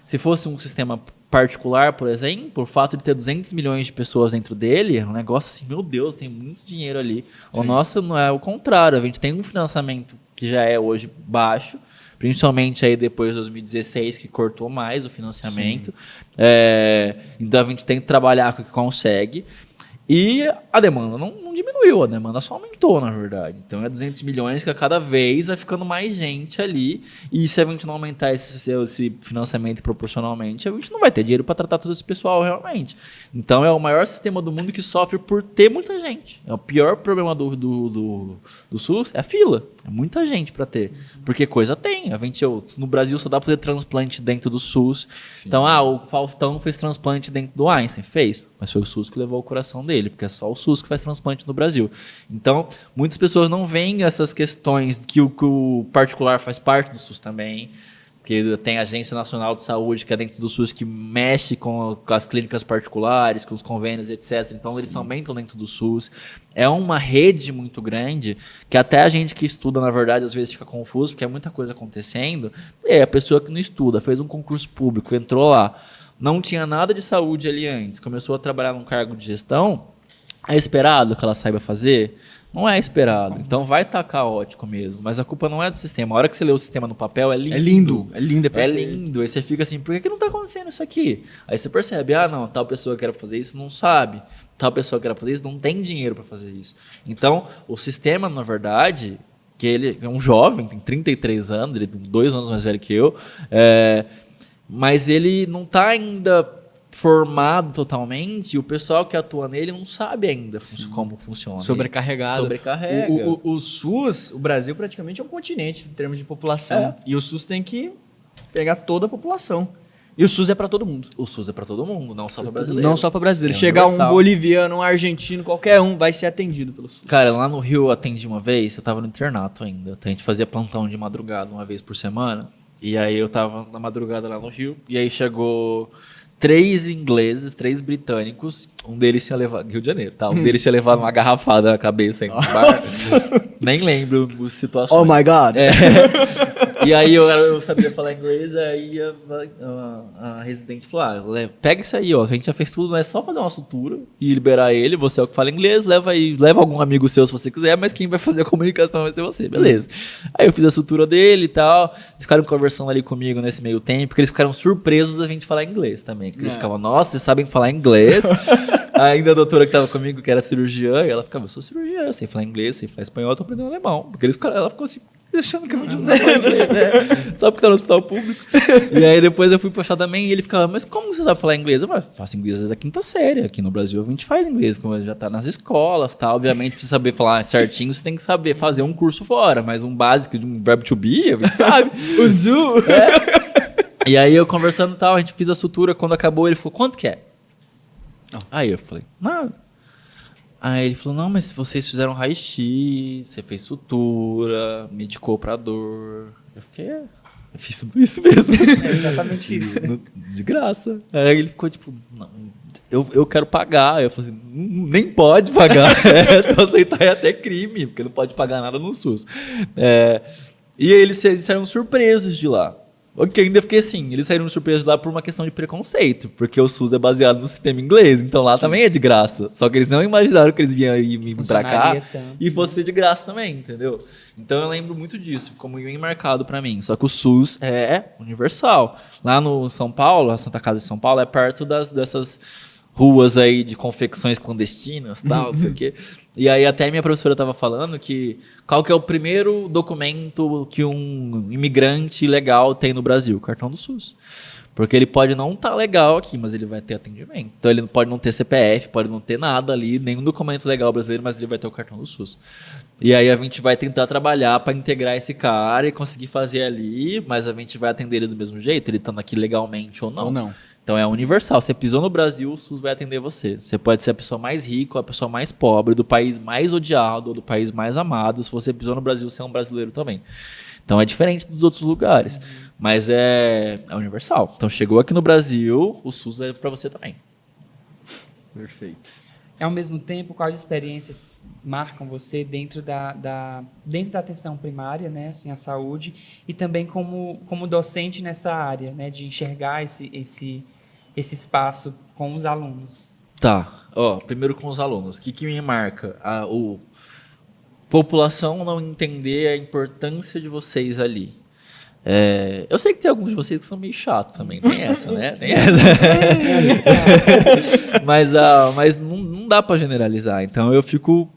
Se fosse um sistema particular, por exemplo, o fato de ter 200 milhões de pessoas dentro dele, é um negócio assim, meu Deus, tem muito dinheiro ali. Sim. O nosso não é o contrário, a gente tem um financiamento que já é hoje baixo, principalmente aí depois de 2016, que cortou mais o financiamento. Então a gente tem que trabalhar com o que consegue. E a demanda não diminuiu, a demanda só aumentou, na verdade. Então é 200 milhões que a cada vez vai ficando mais gente ali. E se a gente não aumentar esse financiamento proporcionalmente, a gente não vai ter dinheiro para tratar todo esse pessoal realmente. Então é o maior sistema do mundo que sofre por ter muita gente. É o pior problema do SUS, é a fila. É muita gente para ter. Porque coisa tem. No Brasil só dá para fazer transplante dentro do SUS. Sim. Então, o Faustão fez transplante dentro do Einstein. Fez. Mas foi o SUS que levou o coração dele. Porque é só o SUS que faz transplante no Brasil. Então, muitas pessoas não veem essas questões que o particular faz parte do SUS também. que tem a Agência Nacional de Saúde, que é dentro do SUS, que mexe com as clínicas particulares, com os convênios, etc. Então, eles também estão dentro do SUS. É uma rede muito grande, que até a gente que estuda, na verdade, às vezes fica confuso, porque é muita coisa acontecendo. A pessoa que não estuda, fez um concurso público, entrou lá, não tinha nada de saúde ali antes, começou a trabalhar num cargo de gestão, é esperado que ela saiba fazer? Não é esperado. Então vai estar caótico mesmo. Mas a culpa não é do sistema. A hora que você lê o sistema no papel, é lindo.
É lindo. É lindo.
É lindo. Aí você fica assim, por que não está acontecendo isso aqui? Aí você percebe, não, tal pessoa que era para fazer isso não sabe. Tal pessoa que era para fazer isso não tem dinheiro para fazer isso. Então, o sistema, na verdade, que ele é um jovem, tem 33 anos, ele tem 2 anos mais velho que eu, mas ele não está ainda formado totalmente, e o pessoal que atua nele não sabe ainda como funciona.
Sobrecarregado.
Sobrecarrega.
O SUS, o Brasil praticamente é um continente em termos de população. E o SUS tem que pegar toda a população. E o SUS é para todo mundo.
O SUS é para todo mundo, não só para brasileiro.
Não só para brasileiro.
É
Chegar
universal.
um boliviano, um argentino, qualquer um vai ser atendido pelo SUS.
Cara, lá no Rio eu atendi uma vez, eu tava no internato ainda. A gente fazia plantão de madrugada uma vez por semana. E aí eu tava na madrugada lá no Rio. E aí chegou 3 ingleses, 3 britânicos. Um deles tinha levado... Rio de Janeiro, tá? Um deles tinha levado uma garrafada na cabeça aí no bar. Nem lembro as situações.
Oh my God!
E aí eu sabia falar inglês, aí a residente falou, pega isso aí, ó, a gente já fez tudo, não é só fazer uma sutura e liberar ele, você é o que fala inglês, leva algum amigo seu se você quiser, mas quem vai fazer a comunicação vai ser você, beleza. Aí eu fiz a sutura dele e tal, eles ficaram conversando ali comigo nesse meio tempo, porque eles ficaram surpresos da gente falar inglês também, porque eles ficavam, nossa, vocês sabem falar inglês? Ainda a doutora que tava comigo, que era cirurgiã, e ela ficava, eu sou cirurgiã, eu sei falar inglês, sei falar espanhol, eu tô aprendendo alemão, porque ela ficou assim, achando que eu não sabia inglês, né? Só porque tá no hospital público. E aí depois eu fui puxar também e ele ficava, mas como você sabe falar inglês? Eu falei, faço inglês desde a 5ª série. Aqui no Brasil a gente faz inglês, como já tá nas escolas, tá? Obviamente, pra você saber falar certinho, você tem que saber fazer um curso fora, mas um básico de um verbo to be, a gente sabe. E aí eu conversando e tal, a gente fez a sutura, quando acabou ele falou, quanto que é? Aí eu falei, nada. Aí ele falou, não, mas vocês fizeram raio-x, você fez sutura, medicou pra dor. Eu fiquei, eu fiz tudo isso mesmo.
É exatamente isso.
De graça. Aí ele ficou tipo, não, eu quero pagar. Eu falei, nem pode pagar. Se eu aceitar é até crime, porque não pode pagar nada no SUS. E aí eles saíram surpresos de lá. Ok, ainda fiquei assim, eles saíram surpresos lá por uma questão de preconceito, porque o SUS é baseado no sistema inglês, então lá também é de graça. Só que eles não imaginaram que eles vinham vir pra cá e fosse ser de graça também, entendeu? Então eu lembro muito disso, ficou muito bem marcado pra mim. Só que o SUS é universal. Lá no São Paulo, a Santa Casa de São Paulo, é perto dessas ruas aí de confecções clandestinas, tal, não sei o quê. E aí até minha professora estava falando que qual que é o primeiro documento que um imigrante legal tem no Brasil? O cartão do SUS. Porque ele pode não estar legal aqui, mas ele vai ter atendimento. Então ele pode não ter CPF, pode não ter nada ali, nenhum documento legal brasileiro, mas ele vai ter o cartão do SUS. E aí a gente vai tentar trabalhar para integrar esse cara e conseguir fazer ali, mas a gente vai atender ele do mesmo jeito, ele estando aqui legalmente ou não.
Ou não.
Então é universal. Você pisou no Brasil, o SUS vai atender você. Você pode ser a pessoa mais rica ou a pessoa mais pobre, do país mais odiado ou do país mais amado. Se você pisou no Brasil, você é um brasileiro também. Então é diferente dos outros lugares. Mas é universal. Então chegou aqui no Brasil, o SUS é para você também.
Perfeito.
Ao mesmo tempo, quais experiências marcam você dentro da atenção primária, né, assim, a saúde, e também como docente nessa área, né, de enxergar esse espaço com os alunos?
Tá. Primeiro com os alunos. O que me marca? População não entender a importância de vocês ali. Eu sei que tem alguns de vocês que são meio chatos também, tem essa, né? Tem essa. Mas não dá para generalizar. Então eu fico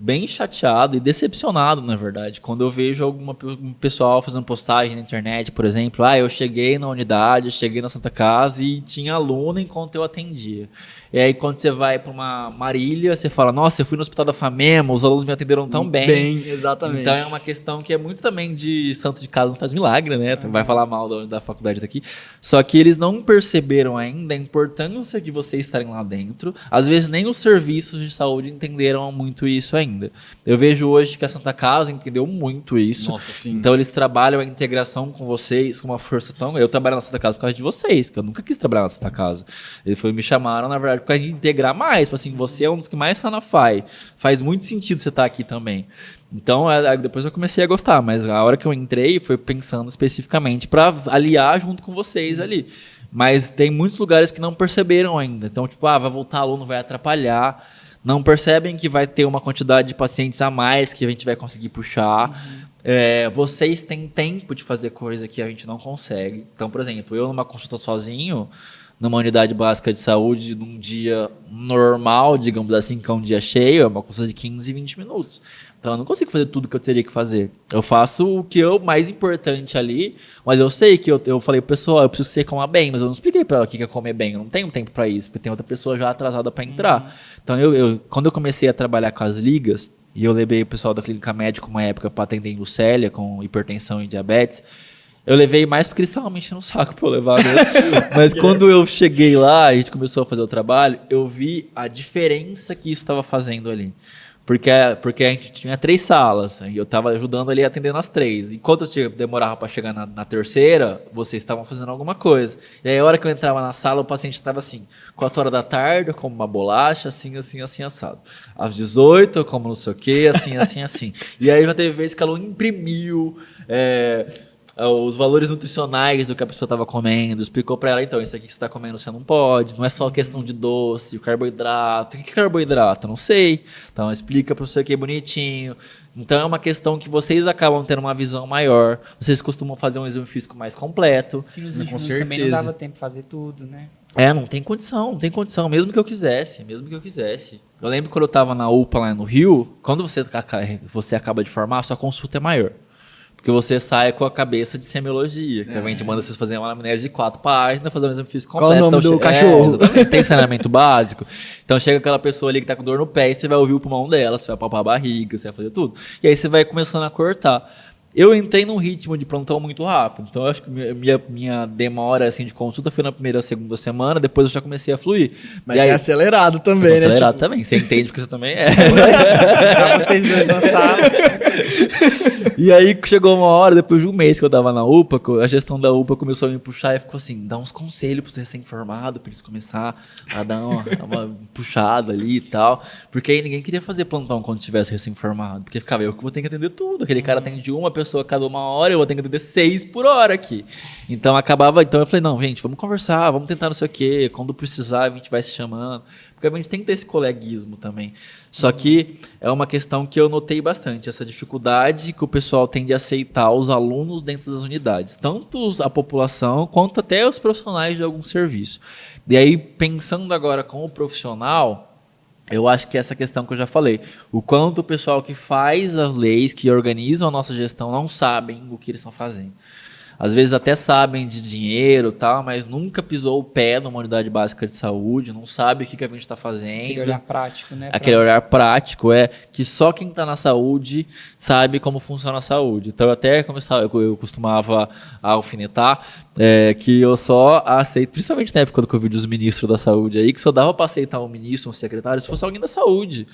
bem chateado e decepcionado, na verdade, quando eu vejo um pessoal fazendo postagem na internet, por exemplo, eu cheguei na unidade, eu cheguei na Santa Casa e tinha aluno enquanto eu atendia. E aí quando você vai para uma Marília, você fala, nossa, eu fui no Hospital da Famema, os alunos me atenderam tão bem.
Bem, exatamente.
Então é uma questão que é muito também de santo de casa não faz milagre, né? Vai falar mal da faculdade daqui. Só que eles não perceberam ainda a importância de vocês estarem lá dentro. Às vezes nem os serviços de saúde entenderam muito isso ainda. ainda. Eu vejo hoje que a Santa Casa entendeu muito isso.
Nossa, sim.
Então eles trabalham a integração com vocês com uma força tão... Eu trabalho na Santa Casa por causa de vocês, que eu nunca quis trabalhar na Santa Casa. Me chamaram, na verdade, por causa de integrar mais. Assim, você é um dos que mais está na FAI. Faz muito sentido você estar aqui também. Então, depois eu comecei a gostar, mas a hora que eu entrei foi pensando especificamente para aliar junto com vocês ali. Mas tem muitos lugares que não perceberam ainda. Então, tipo, vai voltar aluno, vai atrapalhar. Não percebem que vai ter uma quantidade de pacientes a mais que a gente vai conseguir puxar. Vocês têm tempo de fazer coisa que a gente não consegue. Então, por exemplo, eu numa consulta sozinho, numa unidade básica de saúde, num dia normal, digamos assim, que é um dia cheio, é uma consulta de 15, 20 minutos. Então, eu não consigo fazer tudo que eu teria que fazer. Eu faço o que é o mais importante ali, mas eu sei que eu falei pro pessoal, eu preciso que você coma bem, mas eu não expliquei para ela o que é comer bem. Eu não tenho tempo para isso, porque tem outra pessoa já atrasada para entrar. Então, quando eu comecei a trabalhar com as ligas, e eu levei o pessoal da clínica médica uma época para atender em Lucélia, com hipertensão e diabetes, eu levei mais porque eles estavam me enchendo o saco pra eu levar, né? Mas quando eu cheguei lá e a gente começou a fazer o trabalho, eu vi a diferença que isso estava fazendo ali. Porque a gente tinha 3 salas, e eu estava ajudando ali atendendo as 3. Enquanto eu demorava para chegar na terceira, vocês estavam fazendo alguma coisa. E aí, a hora que eu entrava na sala, o paciente estava assim, 4 horas da tarde, eu como uma bolacha, assim, assim, assim, assado. Às 18, eu como não sei o quê, assim, assim, assim. E aí já teve vezes que ela imprimiu... os valores nutricionais do que a pessoa estava comendo, explicou para ela, então, isso aqui que você está comendo você não pode, não é só questão de doce, o carboidrato. O que é carboidrato? Não sei. Então, explica para você que é bonitinho. Então, é uma questão que vocês acabam tendo uma visão maior. Vocês costumam fazer um exame físico mais completo.
E nos últimos também não dava tempo de fazer tudo, né?
Não tem condição, mesmo que eu quisesse. Eu lembro quando eu estava na UPA lá no Rio, quando você acaba de formar, sua consulta é maior. Porque você sai com a cabeça de semiologia, que a gente manda vocês fazerem uma anamnese de 4 páginas, fazer um exame físico completo.
Qual o nome do cachorro?
Tem saneamento básico. Então chega aquela pessoa ali que tá com dor no pé e você vai ouvir o pulmão dela, você vai palpar a barriga, você vai fazer tudo. E aí você vai começando a cortar. Eu entrei num ritmo de plantão muito rápido, então eu acho que minha demora assim, de consulta foi na primeira, segunda semana, depois eu já comecei a fluir.
Mas
e aí,
é acelerado também, né?
Acelerado também, você entende porque você também é.
Pra vocês dois na sala.
E aí chegou uma hora, depois de um mês que eu tava na UPA, a gestão da UPA começou a me puxar e ficou assim, dá uns conselhos para os recém-formados, para eles começar a dar uma puxada ali e tal. Porque aí ninguém queria fazer plantão quando tivesse recém-formado, porque ficava eu que vou ter que atender tudo. Aquele cara atende uma pessoa a cada 1 hora, eu vou ter que atender 6 por hora aqui. Então eu falei, não, gente, vamos conversar, vamos tentar não sei o quê, quando precisar a gente vai se chamando. Porque a gente tem que ter esse coleguismo também. Só que é uma questão que eu notei bastante, essa dificuldade que o pessoal tem de aceitar os alunos dentro das unidades, tanto a população quanto até os profissionais de algum serviço. E aí, pensando agora como profissional, eu acho que essa questão que eu já falei, o quanto o pessoal que faz as leis, que organizam a nossa gestão, não sabem o que eles estão fazendo. Às vezes até sabem de dinheiro e tal, mas nunca pisou o pé numa unidade básica de saúde, não sabe o que a gente está fazendo.
Aquele olhar prático, né?
Aquele olhar prático que só quem está na saúde sabe como funciona a saúde. Então eu costumava alfinetar que eu só aceito, principalmente na época do Covid, os ministros da saúde aí, que só dava para aceitar um ministro, um secretário, se fosse alguém da saúde.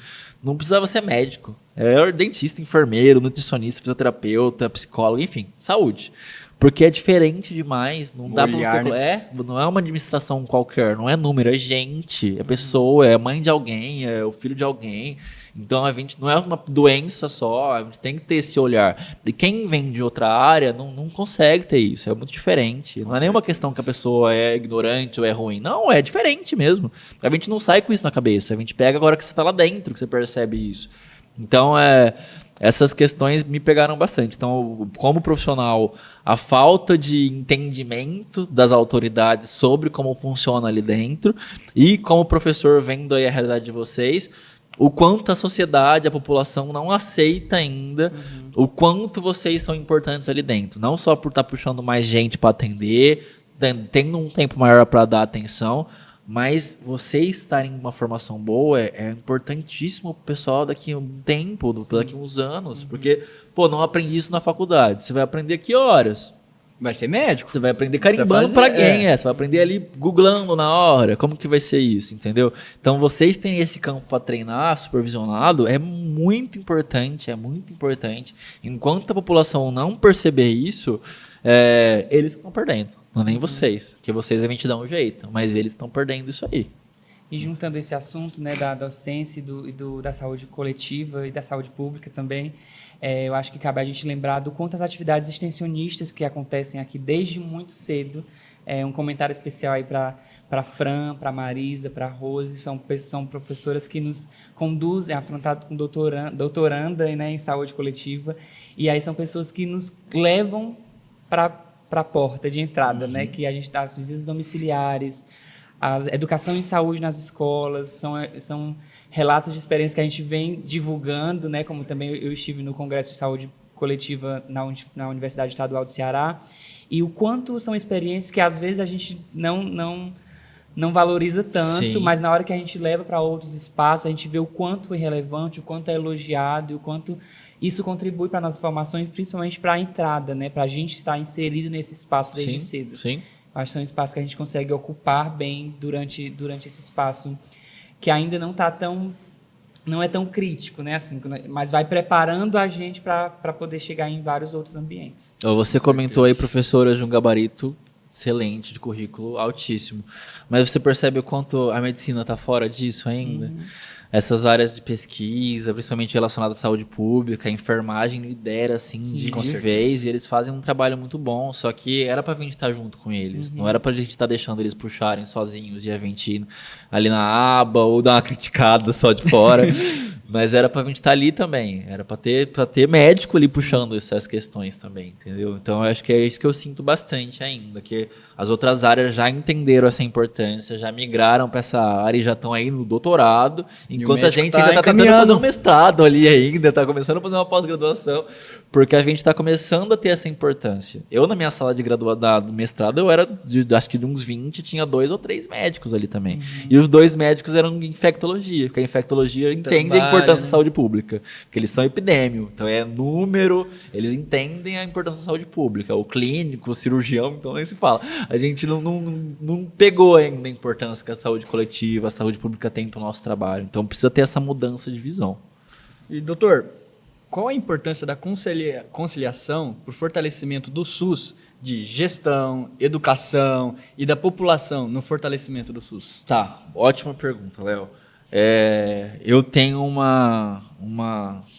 Não precisava ser médico. Era dentista, enfermeiro, nutricionista, fisioterapeuta, psicólogo, enfim, saúde. Porque é diferente demais, não dá pra você...
né?
Não é uma administração qualquer, não é número, é gente, é pessoa, é mãe de alguém, é o filho de alguém. Então a gente não é uma doença só, a gente tem que ter esse olhar. E quem vem de outra área não consegue ter isso, é muito diferente. Não é nenhuma questão que a pessoa é ignorante ou é ruim, não, é diferente mesmo. A gente não sai com isso na cabeça, a gente pega agora que você tá lá dentro, que você percebe isso. Então essas questões me pegaram bastante. Então, como profissional, a falta de entendimento das autoridades sobre como funciona ali dentro e como professor vendo aí a realidade de vocês, o quanto a sociedade, a população não aceita ainda o quanto vocês são importantes ali dentro. Não só por estar puxando mais gente para atender, tendo um tempo maior para dar atenção, mas vocês estarem em uma formação boa é importantíssimo pro pessoal daqui a um tempo, daqui a uns anos. Porque, não aprendi isso na faculdade. Você vai aprender que horas?
Vai ser médico.
Você vai aprender carimbando para quem você vai aprender ali googlando na hora, como que vai ser isso, entendeu? Então vocês terem esse campo para treinar, supervisionado, é muito importante, é muito importante. Enquanto a população não perceber isso, eles estão perdendo, não é nem vocês, porque vocês devem te dar um jeito, mas eles estão perdendo isso aí.
E juntando esse assunto, né, da docência da saúde coletiva e da saúde pública também, eu acho que cabe a gente lembrar do quanto as atividades extensionistas que acontecem aqui desde muito cedo. Um comentário especial aí para a Fran, para a Marisa, para a Rose, são professoras que nos conduzem, afrontado com doutoranda, né, em saúde coletiva, e aí são pessoas que nos levam para a porta de entrada, né, que a gente dá as visitas domiciliares, a educação em saúde nas escolas, são relatos de experiência que a gente vem divulgando, né, como também eu estive no Congresso de Saúde Coletiva na Universidade Estadual do Ceará, e o quanto são experiências que às vezes a gente não valoriza tanto, sim, mas na hora que a gente leva para outros espaços, a gente vê o quanto foi relevante, o quanto é elogiado, e o quanto isso contribui para a nossa formação, e principalmente para a entrada, né, para a gente estar inserido nesse espaço desde cedo.
Sim.
Acho que são espaços que a gente consegue ocupar bem durante esse espaço que ainda não é tão crítico, né? Assim, mas vai preparando a gente para poder chegar em vários outros ambientes.
Você comentou aí professoras de um gabarito excelente, de currículo altíssimo, mas você percebe o quanto a medicina está fora disso ainda? Essas áreas de pesquisa, principalmente relacionadas à saúde pública, a enfermagem lidera assim, de vez, e eles fazem um trabalho muito bom, só que era pra gente estar junto com eles, não era pra gente estar deixando eles puxarem sozinhos e a gente ir ali na aba ou dar uma criticada só de fora, mas era pra gente estar ali também, era pra ter médico ali puxando essas questões também, entendeu? Então eu acho que é isso que eu sinto bastante ainda, que as outras áreas já entenderam essa importância, já migraram para essa área e já estão aí no doutorado, enquanto a gente ainda está tentando fazer um mestrado ali ainda, está começando a fazer uma pós-graduação, porque a gente está começando a ter essa importância. Eu, na minha sala de do mestrado, eu era, acho que de uns 20, tinha 2 ou 3 médicos ali também. E os 2 médicos eram infectologia, porque a infectologia entende a importância da saúde pública, porque eles são epidêmio, então é número, eles entendem a importância da saúde pública, o clínico, o cirurgião, então nem se fala. A gente não pegou ainda a importância que a saúde coletiva, a saúde pública tem para o nosso trabalho. Então precisa ter essa mudança de visão.
E, doutor, qual a importância da conciliação para o fortalecimento do SUS de gestão, educação e da população no fortalecimento do SUS?
Tá, ótima pergunta, Léo. Eu tenho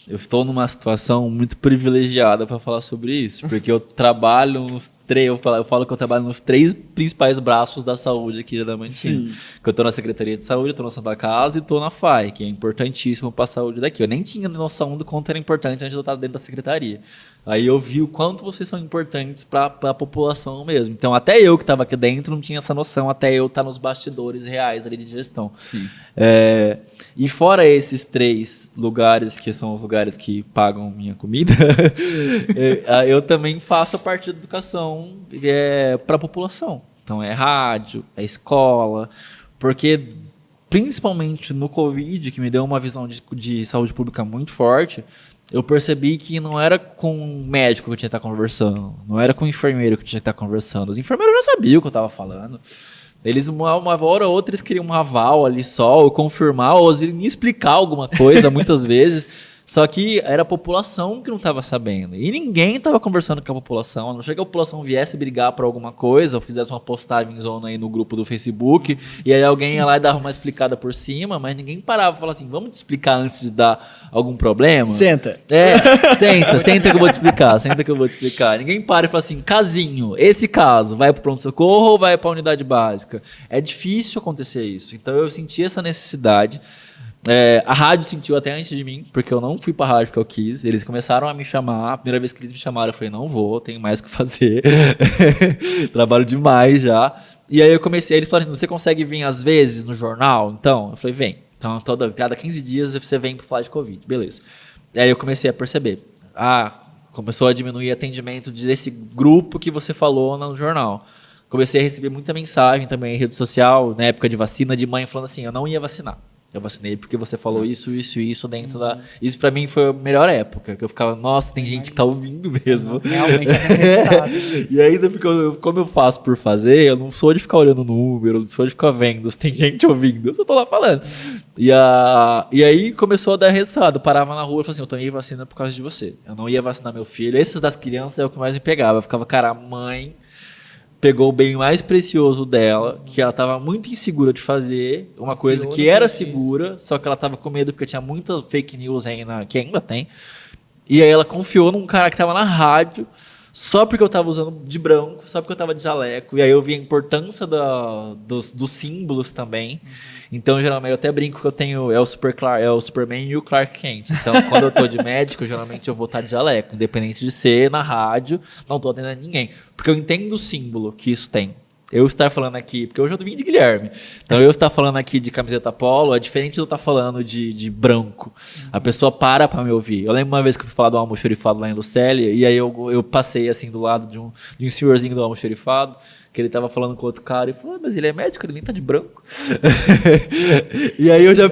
eu estou numa situação muito privilegiada para falar sobre isso, porque eu trabalho eu falo que eu trabalho nos 3 principais braços da saúde aqui da Diamantina. Que eu estou na Secretaria de Saúde, estou na Santa Casa e estou na FAI, que é importantíssimo para a saúde daqui. Eu nem tinha noção do quanto era importante antes de eu estar dentro da secretaria. Aí eu vi o quanto vocês são importantes para a população mesmo. Então até eu que estava aqui dentro não tinha essa noção, até eu estar nos bastidores reais ali de gestão. E fora esses 3 lugares, que são os lugares que pagam minha comida, eu também faço a parte da educação para a população. Então é rádio, é escola, porque principalmente no Covid, que me deu uma visão de saúde pública muito forte, eu percebi que não era com o médico que eu tinha que estar conversando, não era com o enfermeiro que eu tinha que estar conversando. Os enfermeiros já sabiam o que eu estava falando. Eles, uma hora ou outra, eles queriam um aval ali só, ou confirmar, ou me explicar alguma coisa, muitas vezes. Só que era a população que não estava sabendo. E ninguém estava conversando com a população. A não ser que a população viesse brigar por alguma coisa, ou fizesse uma postagem zona aí no grupo do Facebook, e aí alguém ia lá e dava uma explicada por cima, mas ninguém parava e falava assim, vamos te explicar antes de dar algum problema?
Senta.
Senta que eu vou te explicar. Ninguém para e fala assim, casinho, esse caso, vai para o pronto-socorro ou vai para a unidade básica? É difícil acontecer isso. Então eu senti essa necessidade. A rádio sentiu até antes de mim, porque eu não fui pra rádio porque eu quis. Eles começaram a me chamar. A primeira vez que eles me chamaram, eu falei, não vou, tenho mais o que fazer. Trabalho demais já. E aí eu comecei, eles falaram, você consegue vir às vezes no jornal? Então, eu falei, vem. Então, cada 15 dias você vem pra falar de Covid, beleza. E aí eu comecei a perceber. Começou a diminuir o atendimento desse grupo que você falou no jornal. Comecei a receber muita mensagem também em rede social, na época de vacina, de mãe falando assim, eu não ia vacinar. Eu vacinei porque você falou isso dentro da... Isso pra mim foi a melhor época, que eu ficava, nossa, tem gente que tá ouvindo mesmo.
Realmente é resultado.
E ainda, porque como eu faço por fazer, eu não sou de ficar olhando o número, não sou de ficar vendo se tem gente ouvindo, eu só tô lá falando. E aí começou a dar resultado, eu parava na rua e falava assim, eu tomei vacina por causa de você. Eu não ia vacinar meu filho. Esses das crianças é o que mais me pegava. Eu ficava, cara, a mãe pegou o bem mais precioso dela, que ela estava muito insegura de fazer, uma coisa que era segura, só que ela estava com medo porque tinha muita fake news ainda, que ainda tem. E aí ela confiou num cara que estava na rádio, só porque eu estava usando de branco, só porque eu estava de jaleco. E aí eu vi a importância dos símbolos também. Então, geralmente, eu até brinco que eu tenho é o Superman e o Clark Kent. Então, quando eu tô de médico, geralmente eu vou estar de jaleco, independente de ser na rádio, não tô atendendo ninguém. Porque eu entendo o símbolo que isso tem. Eu estar falando aqui, porque hoje eu vim de Guilherme. Então, eu estar falando aqui de camiseta polo é diferente de eu estar falando de branco. A pessoa para me ouvir. Eu lembro uma vez que eu fui falar do almoxarifado lá em Lucélia, e aí eu passei assim do lado de um senhorzinho do almoxarifado, que ele tava falando com outro cara, e falou, mas ele é médico, ele nem tá de branco. E aí eu já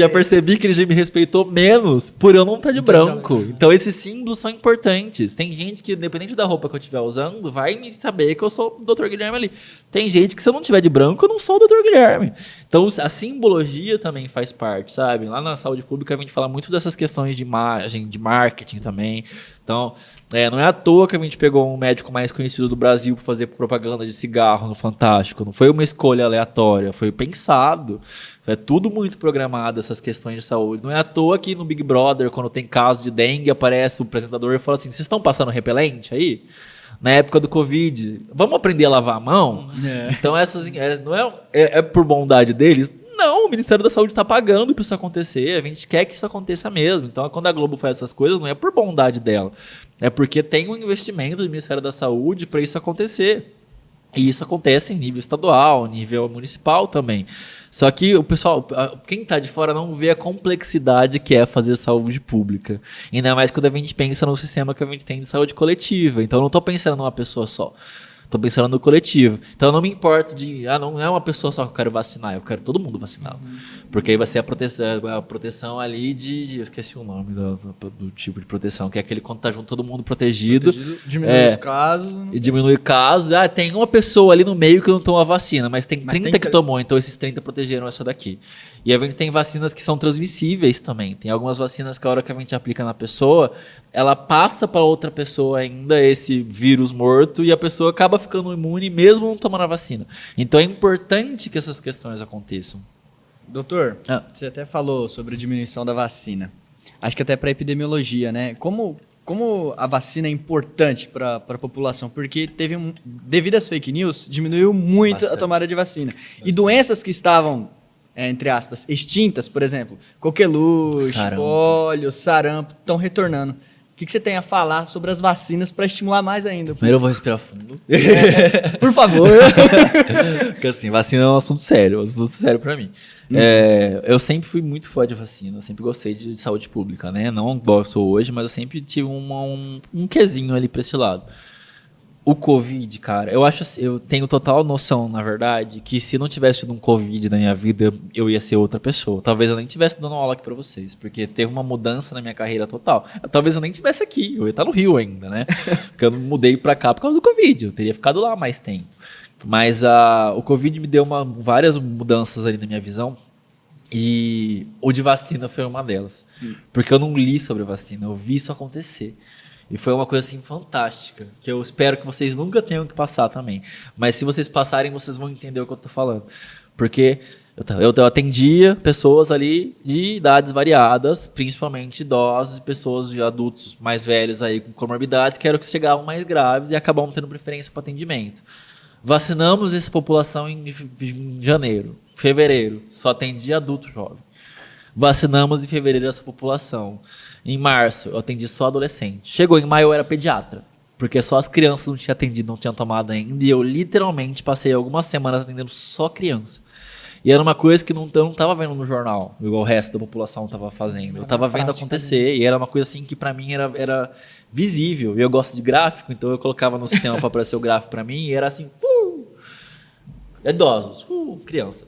percebi que ele já me respeitou menos por eu não estar de branco. Então esses símbolos são importantes. Tem gente que, independente da roupa que eu estiver usando, vai me saber que eu sou o Dr. Guilherme ali. Tem gente que, se eu não tiver de branco, eu não sou o Dr. Guilherme. Então a simbologia também faz parte, sabe? Lá na saúde pública a gente fala muito dessas questões de imagem, de marketing também. Então, não é à toa que a gente pegou um médico mais conhecido do Brasil para fazer propaganda de cigarro no Fantástico. Não foi uma escolha aleatória, foi pensado. Foi tudo muito programado, essas questões de saúde. Não é à toa que no Big Brother, quando tem caso de dengue, aparece o apresentador e fala assim, vocês estão passando repelente aí? Na época do Covid, vamos aprender a lavar a mão? Então, não é por bondade deles? Não, o Ministério da Saúde está pagando para isso acontecer. A gente quer que isso aconteça mesmo. Então, quando a Globo faz essas coisas, não é por bondade dela. É porque tem um investimento do Ministério da Saúde para isso acontecer. E isso acontece em nível estadual, nível municipal também. Só que o pessoal, quem está de fora não vê a complexidade que é fazer saúde pública. Ainda mais quando a gente pensa no sistema que a gente tem de saúde coletiva. Então, eu não estou pensando numa pessoa só. Tô pensando no coletivo. Então eu não me importo não é uma pessoa só que eu quero vacinar, eu quero todo mundo vacinado. Porque aí vai ser a proteção ali eu esqueci o nome do tipo de proteção, que é aquele quando tá junto todo mundo protegido.
Diminui os casos.
E diminui casos. Tem uma pessoa ali no meio que não tomou a vacina, mas tem 30 que tomou, então esses 30 protegeram essa daqui. E a gente tem vacinas que são transmissíveis também. Tem algumas vacinas que a hora que a gente aplica na pessoa, ela passa para outra pessoa ainda esse vírus morto e a pessoa acaba ficando imune mesmo não tomando a vacina. Então é importante que essas questões aconteçam.
Doutor, você até falou sobre a diminuição da vacina. Acho que até para epidemiologia, né? Como a vacina é importante para a população? Porque devido às fake news, diminuiu muito a tomada de vacina. Bastante. E doenças que estavam, entre aspas, extintas, por exemplo, coqueluche, pólio, sarampo, estão retornando. O que você tem a falar sobre as vacinas para estimular mais ainda?
Primeiro eu vou respirar fundo.
Por favor.
Porque assim, vacina é um assunto sério para mim. Eu sempre fui muito fã de vacina, eu sempre gostei de saúde pública, né? Não sou hoje, mas eu sempre tive um quezinho ali para esse lado. O Covid, cara, eu tenho total noção, na verdade, que se não tivesse tido um Covid na minha vida, eu ia ser outra pessoa. Talvez eu nem estivesse dando aula aqui pra vocês, porque teve uma mudança na minha carreira total. Talvez eu nem estivesse aqui, eu ia estar no Rio ainda, né? Porque eu não mudei pra cá por causa do Covid, eu teria ficado lá mais tempo. Mas o Covid me deu várias mudanças ali na minha visão, e o de vacina foi uma delas. Porque eu não li sobre vacina, eu vi isso acontecer. E foi uma coisa assim fantástica, que eu espero que vocês nunca tenham que passar também. Mas se vocês passarem, vocês vão entender o que eu estou falando. Porque eu atendia pessoas ali de idades variadas, principalmente idosos e pessoas de adultos mais velhos aí com comorbidades, que eram que chegavam mais graves e acabavam tendo preferência para atendimento. Vacinamos essa população em janeiro, fevereiro, só atendia adulto jovem. Vacinamos em fevereiro essa população. Em março, eu atendi só adolescente. Chegou em maio, eu era pediatra. Porque só as crianças não tinham atendido, não tinham tomado ainda. E eu literalmente passei algumas semanas atendendo só criança. E era uma coisa que eu não estava vendo no jornal, igual o resto da população estava fazendo. Eu estava vendo acontecer. E era uma coisa assim que para mim era visível. E eu gosto de gráfico, então eu colocava no sistema para aparecer o gráfico para mim. E era assim... Idosos, criança.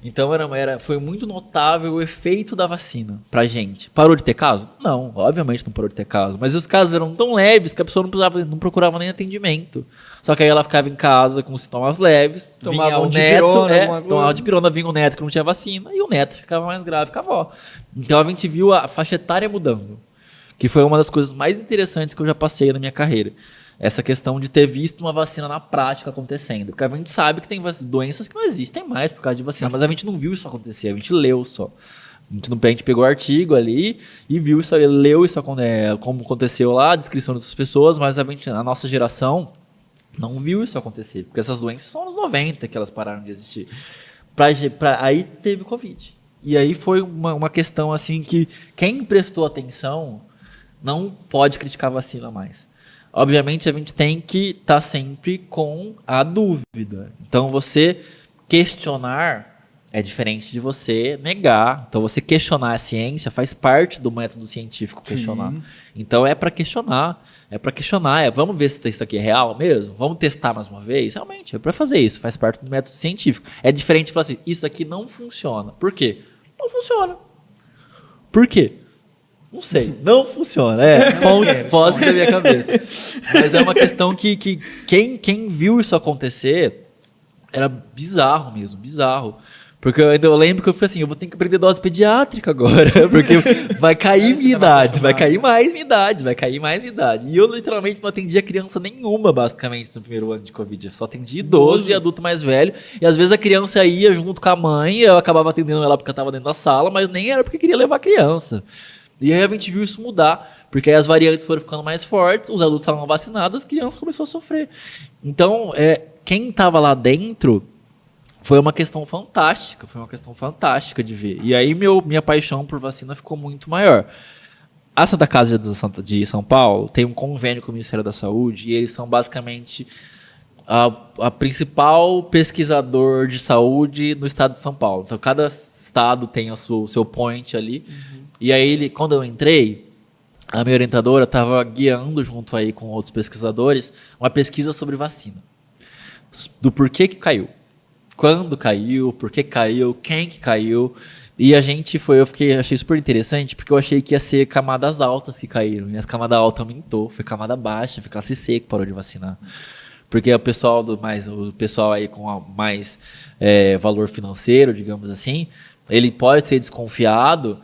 Então foi muito notável o efeito da vacina pra gente. Parou de ter caso? Não, obviamente não parou de ter caso. Mas os casos eram tão leves que a pessoa não procurava nem atendimento. Só que aí ela ficava em casa com sintomas leves, vinha o neto, tomava dipirona, vinha o neto que não tinha vacina, e o neto ficava mais grave que a avó. Então a gente viu a faixa etária mudando, que foi uma das coisas mais interessantes que eu já passei na minha carreira. Essa questão de ter visto uma vacina na prática acontecendo. Porque a gente sabe que tem doenças que não existem mais por causa de vacina, mas a gente não viu isso acontecer, a gente leu só. A gente pegou o artigo ali e viu isso, leu isso como aconteceu lá, a descrição das pessoas, mas a nossa geração não viu isso acontecer, porque essas doenças são anos 90 que elas pararam de existir. Aí teve Covid. E aí foi uma questão assim que quem prestou atenção não pode criticar a vacina mais. Obviamente, a gente tem que estar sempre com a dúvida. Então, você questionar é diferente de você negar. Então, você questionar a ciência faz parte do método científico questionar. Sim. Então, é para questionar. Vamos ver se isso aqui é real mesmo? Vamos testar mais uma vez? Realmente, é para fazer isso. Faz parte do método científico. É diferente de falar assim, isso aqui não funciona. Por quê? Não funciona. Por quê? Não sei, não funciona. Fontes da minha cabeça. Mas é uma questão que quem viu isso acontecer era bizarro mesmo, bizarro. Porque eu lembro que eu falei assim, eu vou ter que aprender dose pediátrica agora, porque vai cair minha idade, vai cair mais minha idade. E eu literalmente não atendia criança nenhuma, basicamente, no primeiro ano de Covid. Eu só atendia idoso e adulto mais velho. E às vezes a criança ia junto com a mãe, eu acabava atendendo ela porque eu estava dentro da sala, mas nem era porque queria levar a criança. E aí a gente viu isso mudar, porque aí as variantes foram ficando mais fortes, os adultos estavam vacinados, as crianças começaram a sofrer. Então, quem estava lá dentro foi uma questão fantástica de ver. E aí minha paixão por vacina ficou muito maior. A Santa Casa de São Paulo tem um convênio com o Ministério da Saúde e eles são basicamente a principal pesquisador de saúde no estado de São Paulo. Então, cada estado tem o seu point ali. Uhum. E aí, quando eu entrei, a minha orientadora estava guiando junto aí com outros pesquisadores uma pesquisa sobre vacina. Do porquê que caiu. Quando caiu, por que caiu, quem que caiu. E achei super interessante, porque eu achei que ia ser camadas altas que caíram. E as camadas altas aumentou, foi camada baixa, foi classe C que parou de vacinar. Porque o pessoal aí com mais valor financeiro, digamos assim, ele pode ser desconfiado,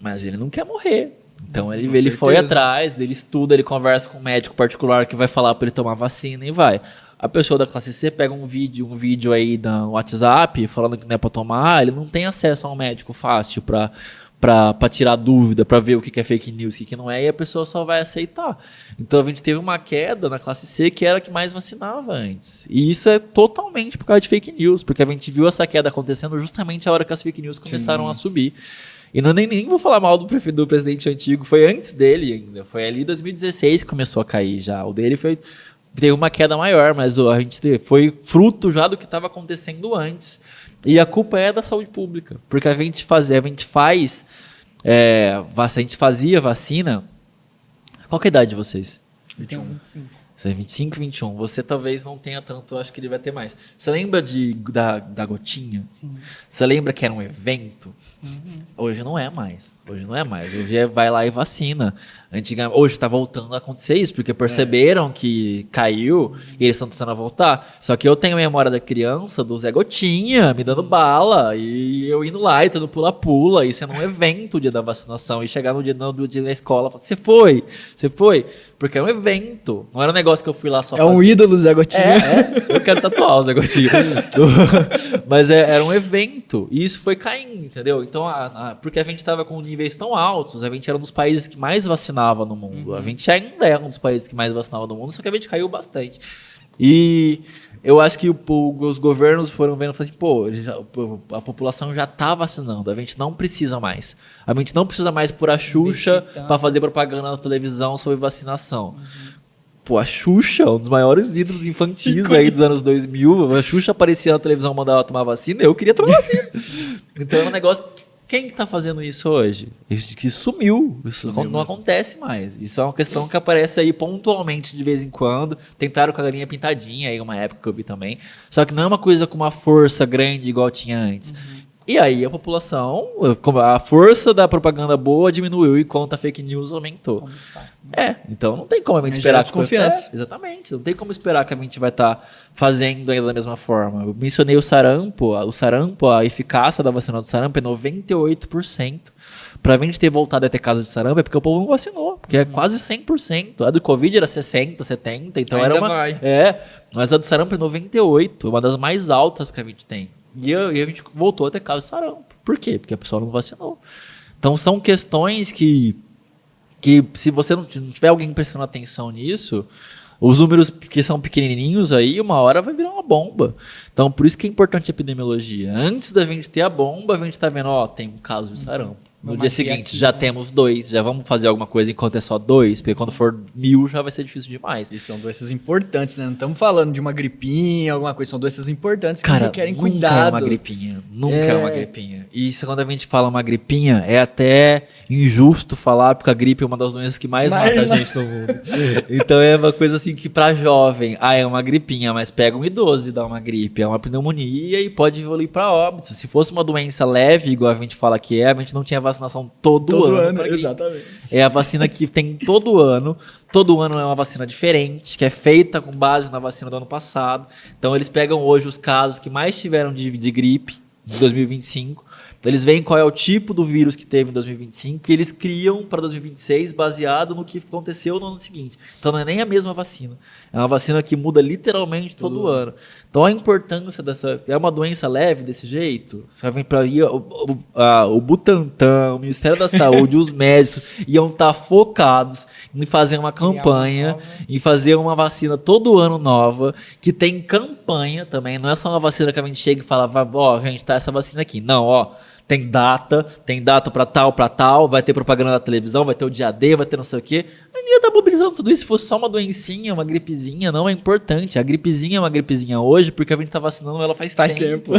mas ele não quer morrer. Então ele foi atrás, ele estuda, ele conversa com um médico particular que vai falar para ele tomar vacina e vai. A pessoa da classe C pega um vídeo aí no WhatsApp falando que não é para tomar, ele não tem acesso a um médico fácil para tirar dúvida, para ver o que é fake news, o que não é, e a pessoa só vai aceitar. Então a gente teve uma queda na classe C que era a que mais vacinava antes. E isso é totalmente por causa de fake news, porque a gente viu essa queda acontecendo justamente a hora que as fake news começaram a subir. E nem vou falar mal do presidente antigo, foi antes dele ainda. Foi ali em 2016 que começou a cair já. O dele teve uma queda maior, mas a gente foi fruto já do que estava acontecendo antes. E a culpa é da saúde pública, porque a gente fazia vacina. Qual que é a idade de vocês?
Eu tenho 25.
Você é 25, 21. Você talvez não tenha tanto, eu acho que ele vai ter mais. Você lembra da gotinha?
Sim.
Você lembra que era um evento? Uhum. Hoje não é mais. Hoje vai lá e vacina. Hoje está voltando a acontecer isso, porque perceberam que caiu e eles estão tentando voltar. Só que eu tenho a memória da criança, do Zé Gotinha, me dando bala, e eu indo lá e dando pula-pula, e sendo um evento o dia da vacinação, e chegar no dia na escola, você foi? Porque é um evento, não era um negócio que eu fui lá só fazer.
Um ídolo, Zé Gotinha.
Eu quero tatuar o Zé Gotinha. Mas era um evento, e isso foi caindo, entendeu? Então, porque a gente estava com níveis tão altos, a gente era um dos países que mais vacinava no mundo. A gente ainda é um dos países que mais vacinava no mundo, só que a gente caiu bastante. E eu acho que os governos foram vendo e falaram assim, a população já está vacinando, a gente não precisa mais. A gente não precisa mais pôr a Xuxa para fazer propaganda na televisão sobre vacinação. A Xuxa, um dos maiores ídolos infantis aí dos anos 2000, a Xuxa aparecia na televisão, mandava tomar vacina, eu queria tomar vacina. Então é um negócio Quem que tá fazendo isso hoje? Isso que sumiu. Isso não acontece mais. Isso é uma questão que aparece aí pontualmente de vez em quando. Tentaram com a galinha pintadinha aí, uma época que eu vi também. Só que não é uma coisa com uma força grande igual tinha antes. E aí a população, a força da propaganda boa diminuiu enquanto a fake news aumentou.
Como espaço, né?
Então não tem como a gente
Gera
esperar
desconfiança.
exatamente. Não tem como esperar que a gente vai estar fazendo ainda da mesma forma. Eu mencionei o sarampo. A eficácia da vacina do sarampo é 98%. Pra gente ter voltado a ter caso de sarampo é porque o povo não vacinou. Porque é quase 100%. A do Covid era 60%, 70%. Então
Ainda
era uma.
vai.
Mas a do sarampo é 98%. Uma das mais altas que a gente tem. E a gente voltou a ter caso de sarampo. Por quê? Porque a pessoa não vacinou. Então são questões que se você não tiver alguém prestando atenção nisso, os números que são pequenininhos aí, uma hora vai virar uma bomba. Então por isso que é importante a epidemiologia. Antes da gente ter a bomba, a gente está vendo, tem um caso de sarampo. No
Vamos
dia
aqui,
seguinte,
aqui,
já
né?
temos 2, já vamos fazer alguma coisa enquanto é só 2, porque quando for 1000 já vai ser difícil demais.
E são doenças importantes, né? Não estamos falando de uma gripinha, alguma coisa. São doenças importantes que
Cara,
requerem
nunca
cuidado.
é uma gripinha. Nunca é uma gripinha. E isso, quando a gente fala uma gripinha, é até injusto falar, porque a gripe é uma das doenças que mais mata a gente no mundo. Então é uma coisa assim que pra jovem, é uma gripinha, mas pega um idoso e dá uma gripe. É uma pneumonia e pode evoluir pra óbito. Se fosse uma doença leve, igual a gente fala que a gente não tinha vacinação todo ano pra gripe.
Exatamente.
É a vacina que tem todo ano. Todo ano é uma vacina diferente, que é feita com base na vacina do ano passado. Então eles pegam hoje os casos que mais tiveram de gripe de 2025. Então eles veem qual é o tipo do vírus que teve em 2025 e eles criam para 2026 baseado no que aconteceu no ano seguinte. Então não é nem a mesma vacina. É uma vacina que muda literalmente todo ano. Então a importância dessa... É uma doença leve desse jeito? Você vem para aí o Butantan, o Ministério da Saúde, os médicos iam estar focados em fazer uma campanha, em fazer uma vacina todo ano nova, que tem campanha também. Não é só uma vacina que a gente chega e fala, gente, tá essa vacina aqui. Não, tem data pra tal, vai ter propaganda na televisão, vai ter o dia D, vai ter não sei o quê. A gente ia estar mobilizando tudo isso se fosse só uma doencinha, uma gripezinha, não é importante. A gripezinha é uma gripezinha hoje porque a gente tá vacinando ela faz tempo.